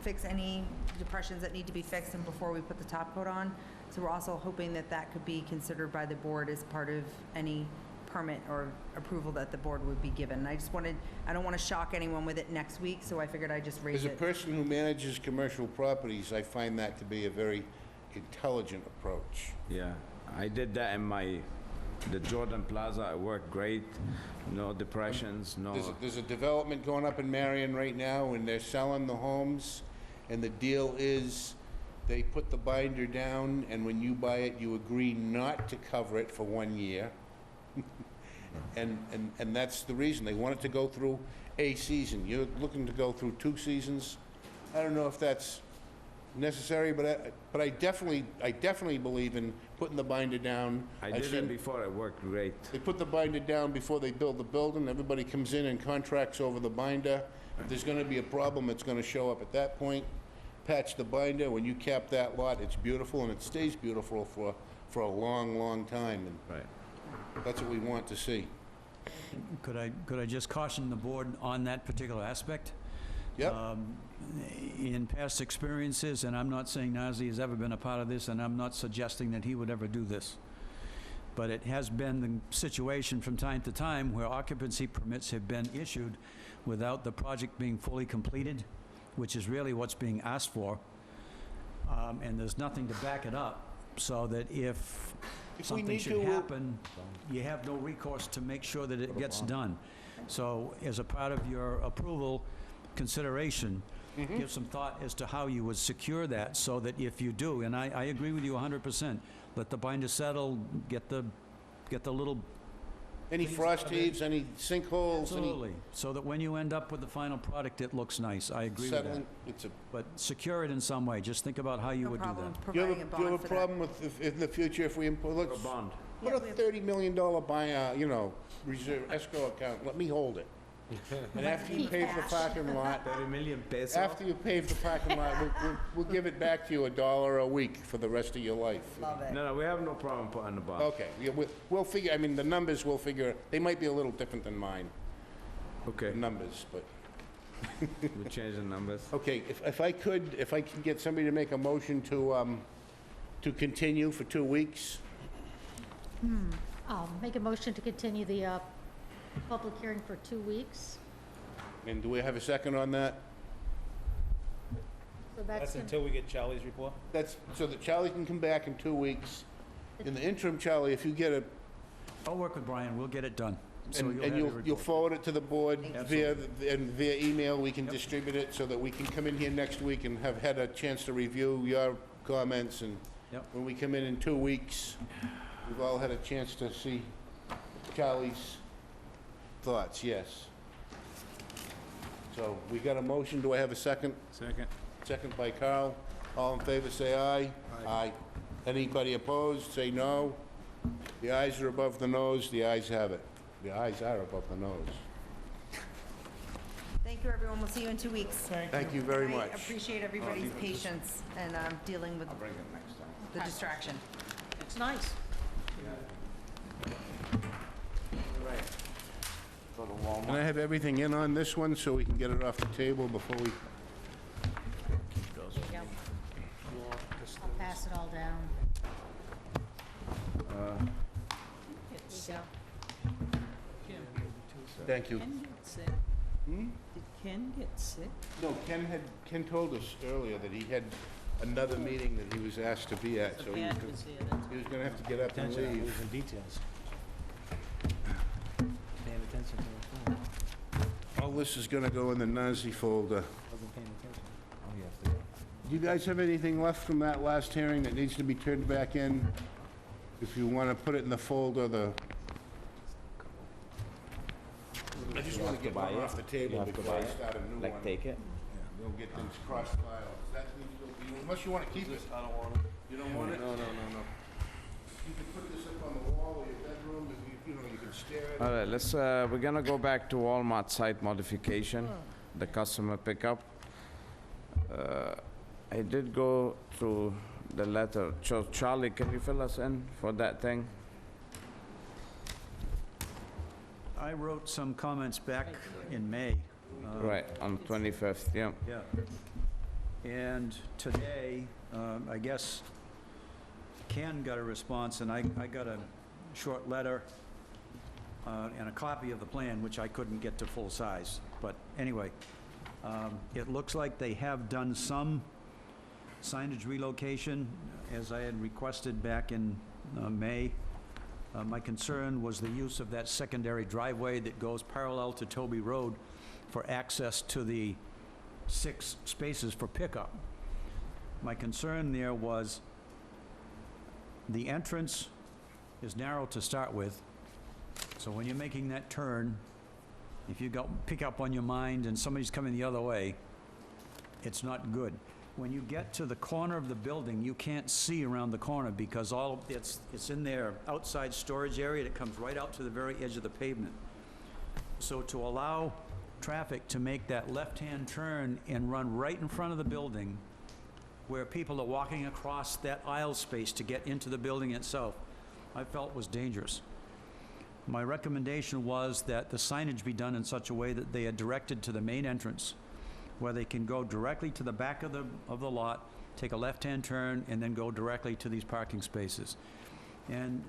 fix any depressions that need to be fixed and before we put the top coat on. So we're also hoping that that could be considered by the board as part of any permit or approval that the board would be given. I don't want to shock anyone with it next week, so I figured I'd just raise As a it. person who manages commercial properties, I find that to be a very intelligent approach. Yeah, I did that in the Jordan Plaza. It worked great. No depressions, no. There's a development going up in Marion right now, and they're selling the homes, and the deal is they put the binder down, and when you buy it, you agree not to cover it for 1 year. And that's the reason. They want it to go through a season. You're looking to go through 2 seasons. I don't know if that's necessary, but I definitely believe in putting the binder down. I did it before, it worked great. They put the binder down before they build the building. Everybody comes in and contracts over the binder. If there's gonna be a problem, it's gonna show up at that point. Patch the binder. When you cap that lot, it's beautiful, and it stays beautiful for a long, long time. And Right. that's what we want to see. Could I just caution the board on that particular aspect? Yep. In past experiences, and I'm not saying Nazi has ever been a part of this, and I'm not suggesting that he would ever do this, but it has been the situation from time to time where occupancy permits have been issued without the project being fully completed, which is really what's being asked for, and there's nothing to back it up, so that if If we something need should to, we'll- happen, you have no recourse to make sure that it gets done. So as a part of your approval consideration, give some thought as to how you would secure that, so that if you do, and I agree with you 100%, let the binder settle, get the little, Any Things frost out of it. heaves, any sinkholes, any absolutely, so that when you end up with the final product, it looks nice. I agree with that. settling, it's a... But secure it in some way. Just think about how you No would do problem that. Do you providing a have a bond for that. problem with, in the future, if we input, Put let's, a bond. put Yeah, a we have- $30 million reserve escrow account, let me hold it. And after you pave the parking lot, 30 million pesos. after you pave the parking lot, we'll give it back to you $1 a week for the rest of your life. Love it. No, we have no problem putting the bond. Okay, yeah, we'll figure, I mean, the numbers we'll figure, they might be a little different than mine, Okay, the numbers, but, we change the numbers. okay, if I can get somebody to make a motion to continue for 2 weeks. I'll make a motion to continue the public hearing for 2 weeks. And do we have a second on that? So that's gonna- until we get Charlie's report? That's, so that Charlie can come back in 2 weeks. In the interim, Charlie, if you get a, I'll work with Brian. We'll get it done. So and have your you'll report. forward it to the board via email, we can distribute it so that we can come in here next week and have had a chance to review your comments, and Yep. when we come in 2 weeks, we've all had a chance to see Charlie's thoughts, yes. So, we got a motion, do I have a second? Second. Second by Carl. All in favor, say aye. Aye. Anybody opposed, say no. The ayes are above the nose, the ayes have it. The ayes are above the nose. Thank you, everyone. We'll see you in 2 weeks. Thank you very I much. appreciate everybody's patience and dealing with I'll bring it next time. the distraction. It's nice. Can I have everything in on this one so we can get it off the table before we... There you go. I'll pass it all down. There you go. Thank you. Ken get sick? Did Ken get sick? No, Ken told us earlier that he had another meeting that he was asked to be at, The so he was pad gonna- was there, that's he was gonna have to get up and leave. Losing details. Paying attention to the phone. All this is gonna go in the Nazi folder. Wasn't paying attention. Do you guys have anything left from that last hearing that needs to be turned back in? If you wanna put it in the folder, I just wanna get one off the table before I start a new one. Like, take it? We'll get things cross-filed. Does that need to be, unless you wanna keep it? I don't want it. You don't want it? No. You can put this up on the wall of your bedroom, if you know, you can stare at it. All right, let's, we're gonna go back to Walmart site modification, the customer pickup. I did go through the letter. Charlie, can you fill us in for that thing? I wrote some comments back in May. Right, on 25th, yeah. Yeah. And today, I guess Ken got a response, and I got a short letter and a copy of the plan, which I couldn't get to full size. But anyway, it looks like they have done some signage relocation, as I had requested back in May. My concern was the use of that secondary driveway that goes parallel to Toby Road for access to the 6 spaces for pickup. My concern there was the entrance is narrow to start with, so when you're making that turn, if you got pickup on your mind and somebody's coming the other way, it's not good. When you get to the corner of the building, you can't see around the corner because it's in their outside storage area that comes right out to the very edge of the pavement. So to allow traffic to make that left-hand turn and run right in front of the building where people are walking across that aisle space to get into the building itself, I felt was dangerous. My recommendation was that the signage be done in such a way that they are directed to the main entrance, where they can go directly to the back of the lot, take a left-hand turn, and then go directly to these parking spaces. And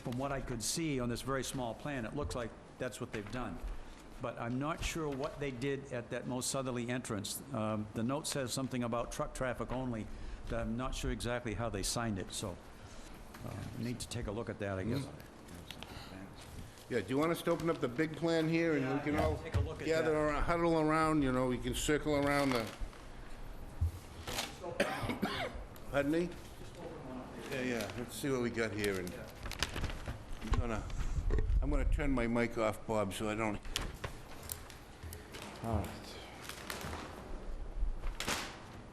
from what I could see on this very small plan, it looks like that's what they've done. But I'm not sure what they did at that most southerly entrance. The note says something about truck traffic only, but I'm not sure exactly how they signed it, so need to take a look at that, I guess. Yeah, do you want us to open up the big plan here, and we can all take a look at gather that. around, huddle around, you know, we can circle around the... Pardon me? Yeah, let's see what we got here, and I'm gonna turn my mic off, Bob, so I don't... All right.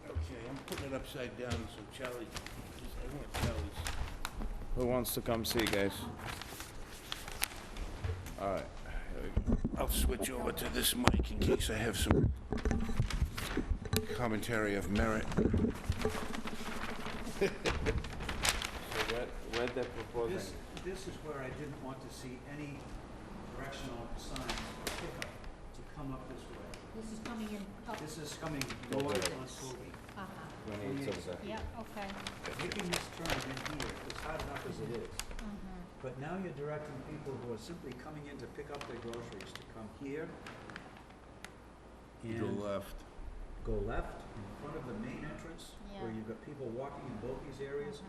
Okay, I'm putting it upside down, so Charlie, I want Charlie's... Who wants to come see, guys? All right. I'll switch over to this mic in case I have some commentary of merit. So where they're proposing? This is where I didn't want to see any directional signs for pickup to come up this way. This is coming in up. This is coming north on Toby. Yeah, okay. Making this turn in here is hard enough as it is. But now you're directing people who are simply coming in to pick up their groceries to come here and Go left. go left in front of the main entrance, where Yeah. you've got people walking in both these areas.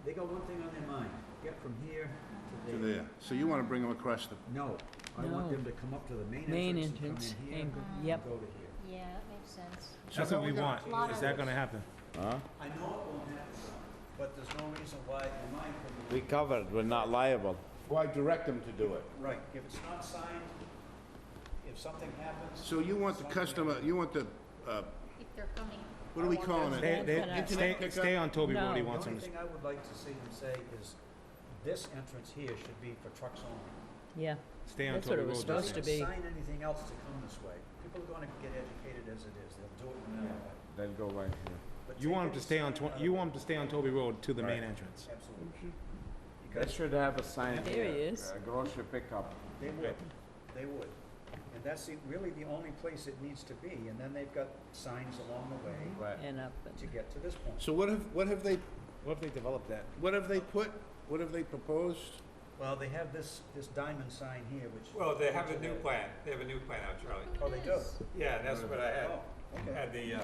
They got one thing on their mind, get from here to To there. there. So you wanna bring them across the... No, I want No. them to come up to the main Main entrance and come entrance, in here and and yep. go to here. Yeah, that makes sense. That's what we want. Lot Is of- that gonna happen? Huh? I know it won't happen, but there's no reason why, in my opinion. We covered, we're not liable. Why direct them to do it? Right, if it's not signed, if something happens. So you want the customer, you want the, If they're coming. what are we calling it? Stay on Toby Road, he No. wants The him. only thing I would like to see them say is, this entrance here should be for trucks only. Yeah, Stay on that's what Toby it was Road. supposed to be. Don't sign anything else to come this way. People are gonna get educated as it is, they'll do it no matter what. They'll go right here. But You take want him any to stay on, sign out of you it. want him to stay on Toby Road to the main Right. entrance. Absolutely. They Because should have a sign There here. he is. Grocery pickup. they would, they would. And that's really the only place it needs to be, and then they've got signs along the way Right. And up, to get to this point. So what have they, What if they develop that? what have they put, what have they proposed? Well, they have this diamond sign here, which. Well, they have a new plan. They have a new plan out, Charlie. Oh, they do? Yeah, that's what I had. Oh, okay. Had the,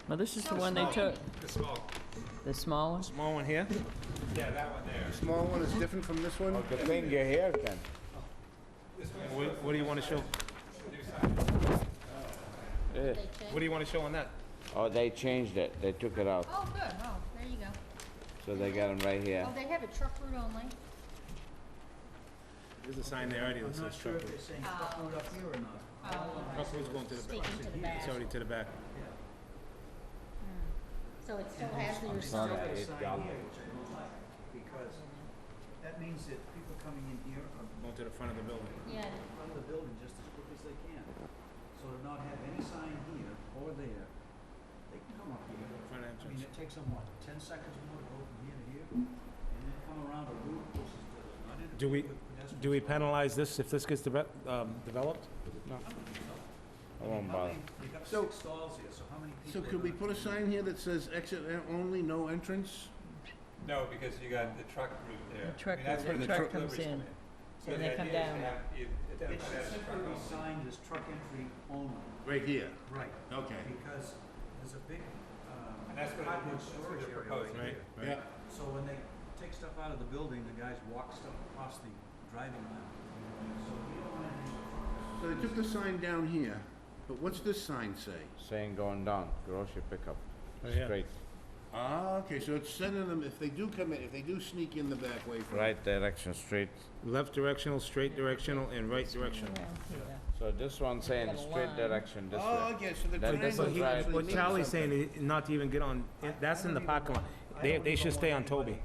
well, this is the one they took, the small, the small one. Small one here? yeah, that one there. The small one is different from this one? Oh, good thing you're here, Ken. This one What do you wanna show? the new sign. Eh. What do you want to show on that? Oh, they changed it. They took it out. Oh, good, oh, there you go. So they got them right here. Oh, they have a truck route only? There's a sign there already that I'm says not sure truck if they're route. saying truck route up here or not. Truck route's going to the back. Sneaking to the back. It's already to the back. So it still has the not restriction? a- There's a sign $8. here, which I don't like, because that means that people coming in here are Going to the front of the building. Yeah, in front of the building just as quick as they can. So to not have any sign here or there, they can come up here. Front I mean, entrance. it takes them, what, 10 seconds more to go from here to here? And then come around a loop, which is not in. Do we, do we penalize this if this gets developed? No. I won't bother. You got So- 6 stalls here, so how many people? So are could we gonna- put a sign here that says exit only, no entrance? No, because you got the truck route there. The truck I mean, that's route, where the the truck deliveries comes in, come in. So and the they come idea is to down. have you It identify should that as simply truck be only. signed as truck entry only. Right here? Right. Okay. Because there's a big, And that's what cardboard that's what storage they're area proposing right here. here. Yeah. So when they take stuff out of the building, the guys walk stuff across the driving lane. So we don't want anything. So they took the sign down here, but what's this sign say? Saying going down, grocery pickup, Right here. straight, Ah, okay, so it's sending them, if they do come in, if they do sneak in the back way from... right direction, straight. Left directional, straight directional, and right directional. Around here. So this one's saying Got a straight line. direction this Oh, way. okay, so the That triangle doesn't drive- actually What means Charlie's something. saying is not to even get on, that's in the parking lot. They should stay on Toby.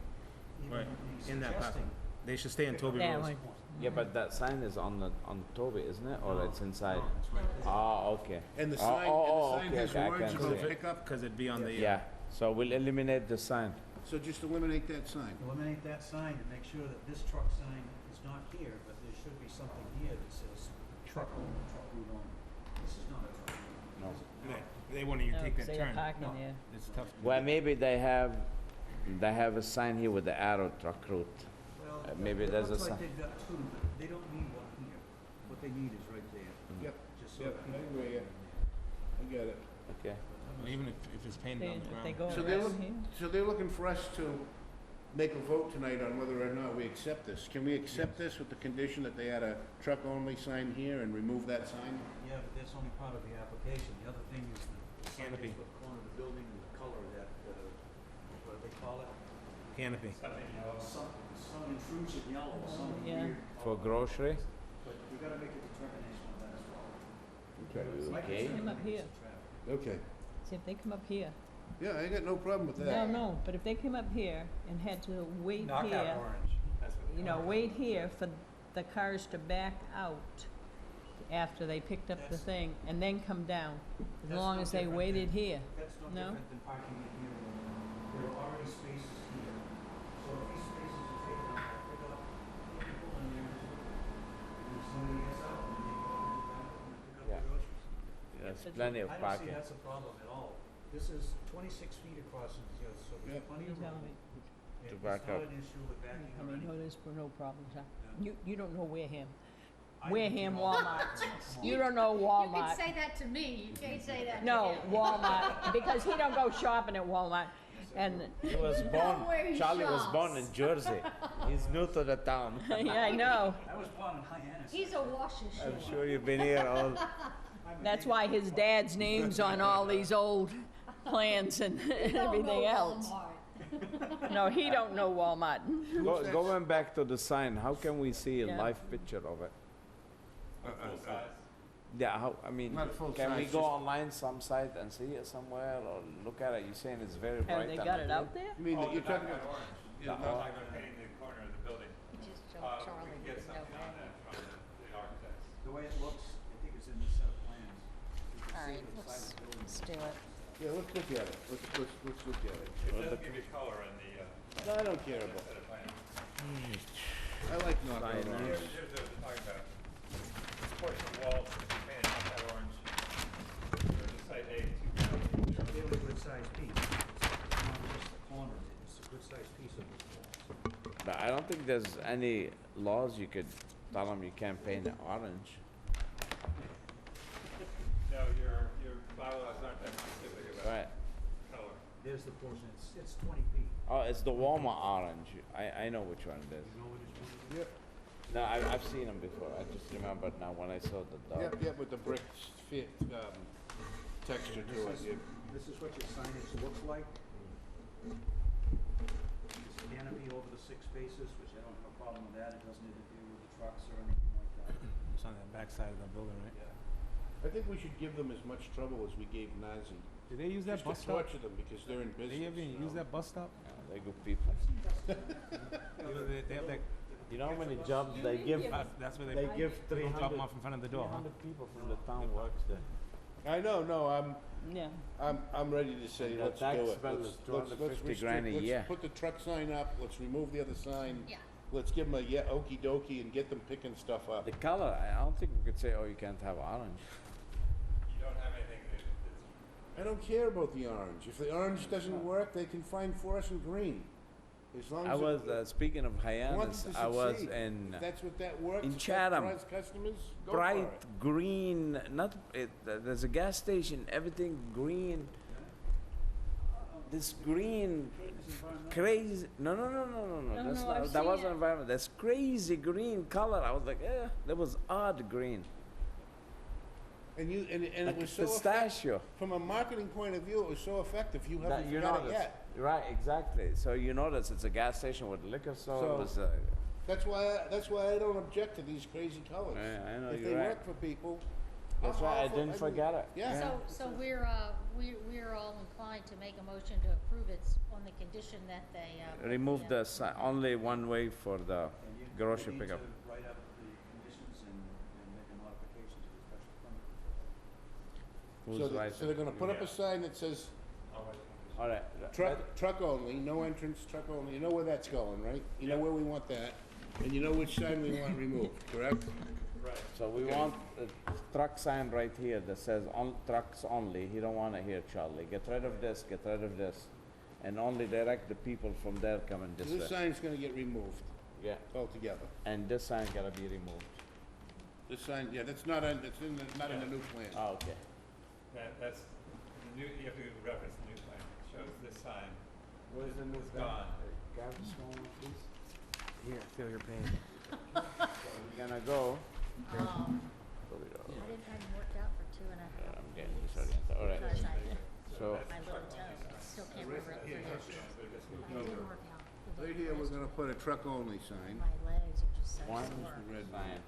Right, in that parking. They should stay on Toby That Road. one. Yeah, but that sign is on Toby, isn't it? Or it's inside? It's right there. Ah, okay. And the Oh, sign, oh, and the sign okay, has okay, I words can about see. pickup, Because it'd be on the, Yeah, so we'll eliminate the sign. so just eliminate that sign. Eliminate that sign and make sure that this truck sign is not here, but there should be something here that says truck only, truck route only. This is not a truck route. No. Is it? they wouldn't even No, take 'cause that they got turn. parking No. there. It's tough. Well, maybe they have a sign here with the arrow truck route. Well, Maybe it there's a looks like sign. they've got two, but they don't need one here. What they need is right there. Yep, Just so yep, that I people agree, know. I get it. Okay. Even if it's painted on the If they ground. go So they're, around here. so they're looking for us to make a vote tonight on whether or not we accept this. Can we accept this with the condition that they add a truck-only sign here and remove that sign? Yeah, but that's only part of the application. The other thing is the Canopy. signage for the corner of the building and the color of that, what do they call it? Canopy. Some intrusive yellow, some Yeah. weird. For grocery? But we gotta make a determination on that as well. Okay. Come up here, Okay. see if they come up here. Yeah, I got no problem with No, that. no, but if they came up here and had to wait Knockout here, orange. That's what they you know, call it. wait here for the cars to back out after they picked up the That's- thing, and then come down, as That's long no as they different waited than- here. That's no No? different than parking in here. There are already spaces here. So if these spaces are taken up, I pick up people and if somebody gets out, and they go and pick up Yeah. the groceries. There's plenty of I don't see parking. that's a problem at all. This is 26 feet across, so there's Yeah. plenty You of tell room. me. And To back It's not up. an issue with backing I or mean, no, anything. there's no problems, huh? Yeah. You don't know Wareham. I Wareham do know. Walmart. You don't know You Walmart. can say that to me, you can't say that to No, him. Walmart, because he don't go shopping at Walmart. And, He was know born, where he Charlie was shops. born in Jersey. He's new to the town. yeah, I know. I was born in Hyannis. He's a washer I'm sure you've been here all, That's why his dad's name's on all these old plans and everything else. No, he don't know Walmart. Going back to the sign, how can we see a Yeah. live picture of it? Full size. Yeah, how, I mean, Not full can we size, go just- online some site and see it somewhere or look at it? You're saying it's very bright. Have they and got it ugly? out there? You mean, Oh, you're the talking knockout about... orange. Yeah, Yeah, no. not like painting the corner of the building. He just We showed Charlie can that get there's no something on way. that from the architects. The way it looks, I think it's in this set of plans. You can All see right, the side of the building. let's do it. Yeah, let's look at it. Let's look at it. It doesn't give you color in the, No, I don't care about set of plans. I like knockout Sign, orange. Here's what we're talking about. This portion of the walls is painted knockout orange. There's a site A, It's a really good sized piece. It's not just the corner, it's a good sized piece of this wall. But I don't think there's any laws you could tell them you can't paint it orange. No, your bylaws aren't that specific about Right. color. There's the portion, it's 20 feet. Oh, it's the Walmart orange. I know which one it is. You know what it's going to be? Yep. No, I've seen them before. I just remembered now when I saw the dog. Yep, with the bricks fit, texture to it. Yeah. This is what your signage looks like. This canopy over the 6 spaces, which I don't have a problem with that. It doesn't interfere with the trucks or anything like that. It's on the backside of the building, right? I think we should give them as much trouble as we gave Nazi. Do they use that bus Just to stop? torture them because they're in Do business. they ever you use know? that bus stop? Yeah, they're good people. They have that, You know how many jobs they give? that's where They give drop 300 them off in front of the door, huh? 300 people from the town works there. I know, no, Yeah. I'm ready to say, The let's tax do it. bill Let's- is let's 250 grand a restrict- year. Let's put the truck sign up, let's remove the other sign. Yeah. Let's give them a yeah, okey dokey and get them picking stuff up. The color, I don't think we could say, oh, you can't have orange. You don't have anything that's I don't care about the orange. If the orange doesn't work, they can find fluorescent green. As long I as was, speaking of I want Hyannis, them to I was succeed. in If that's what that works, in if that Chatham. draws customers, go for bright it. green, not, there's a gas station, everything green. This green, crazy, no, that's no, not, I've that seen wasn't it. environment, that's crazy green color. I was like, that was odd green. And it Like was so pistachio. from a marketing point of view, it was so effective. You That haven't you forgot it notice. yet. Right, exactly. So you notice it's a gas station with liquor store. So- It was, That's why I don't object to these crazy colors. Yeah, I know, If you're they right. work for people. That's I'm why I all for- didn't mean, forget it. Yeah. So we're all inclined to make a motion to approve it on the condition that they. remove yeah. the sign, only one way for the And you grocery need pickup. to write up the conditions and make a modification to the special permit. Who's So they- right? so they're gonna put up a sign that says All right. truck only, no entrance, truck only. You know where that's going, right? You know where we want that, and you know which sign we want removed, correct? right. So we want a truck sign right here that says on trucks only. He don't want it here, Charlie. Get rid of this, get rid of this. And only direct the people from there coming So this this way. sign's gonna get removed Yeah, altogether. and this sign gotta be removed. This sign, yeah, that's not in, it's in, not in the new plan. Oh, okay. That's, the new, you have to reference the new plan. It shows this sign. Where's the new It's plan? gone. Grab this one, please. Here, feel your pain. So we're gonna go. I hadn't worked out for 2.5 I'm getting disoriented. All right. because So my little toe, still can't remember it for years. I didn't work out. the day Right here, we're last gonna put a truck only sign. My legs are just so one sore. Red sign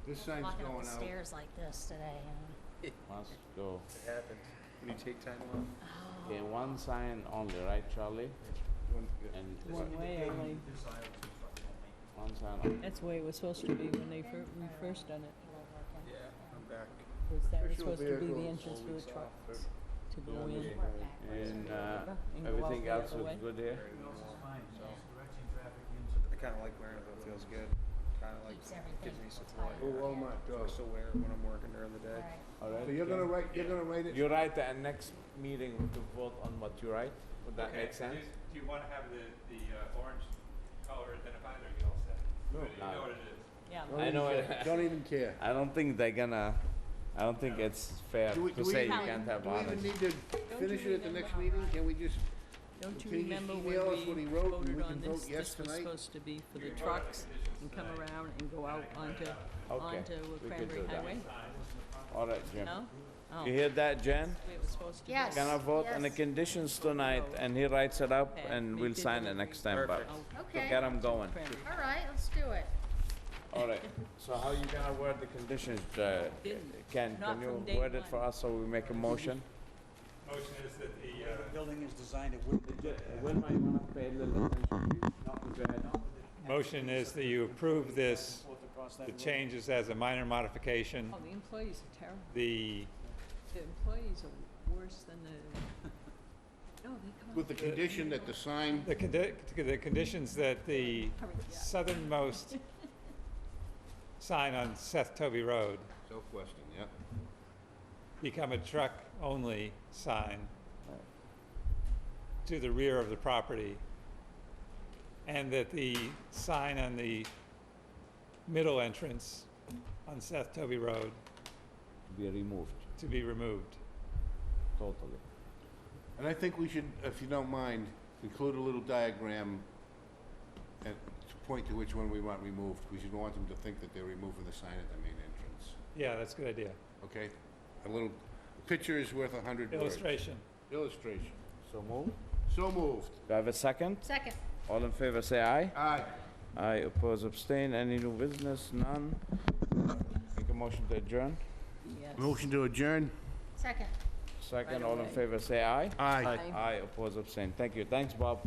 This sign's Walking up going the out. stairs like this today, must go. It happens. When you take time off. Okay, one sign only, right, Charlie? One- yeah. And One way only. one sign only. That's the way it was supposed to be when we first done it. Yeah, I'm back. Was that was Official supposed to be the vehicles, entrance for the trucks to go in. And And go out everything the else other looks way. good here? Directing traffic into I kinda like wearing it, though. It feels good. Kinda like Keeps everything gives me support. Oh, Walmart I does. still wear it when I'm working during the day. Alright. All right. So you're gonna write it? You write at next meeting to vote on what you write? Would that Okay, make sense? Do you wanna have the orange color identified, or you all set? No. You know what it is? Yeah. Don't I even know care. it. Don't even care. I don't think they're gonna, I don't think it's fair Do we- to do we say you even- can't have Do we even orange. need to finish it at the next meeting? Can we just, Don't you Can you just remember email us what when he we wrote and voted we on can vote this? yes This was tonight? supposed to be for the trucks and come around and go out onto Okay, we could Cranberry do that. Highway? All right, Jim. No? Oh, You hear that, Jen? that's the way it was supposed to be. Yes. Gonna vote on the Yes. conditions tonight, and he writes it up, Okay, and they we'll did sign it. it next time, but Oh, Okay, get him going. Cranberry. all right, let's do it. All right, so how you gonna word the conditions, Didn't. Ken? Not Can you from day word it for one. us so we make a motion? Motion is that the, the building is designed, it would be. Wilma, you wanna pay a little attention, please? No, go ahead. motion is that you approve this, the changes as a minor modification. Oh, the employees are terrible. The, The employees are worse than the, no, they come With the condition that the sign, the conditions that the southernmost sign on Seth Toby Road no question, yeah. become a truck-only sign to the rear of the property, and that the sign on the middle entrance on Seth Toby Road Be removed, to be removed. totally. And I think we should, if you don't mind, include a little diagram to point point to which one we want removed. We should want them to think that they're removing the sign at the main entrance, Yeah, that's a good idea. okay? A little, picture is worth 100 words. Illustration. Illustration. So move. So moved. Do I have a second? Second. All in favor, say aye. Aye. Aye, oppose, abstain. Any new business? None. Make a motion to adjourn. Yes. Motion to adjourn? Second. Second, Right all in away. Uh, favor, say aye. Aye. Aye, oppose, abstain. Thank you. Thanks, Bob.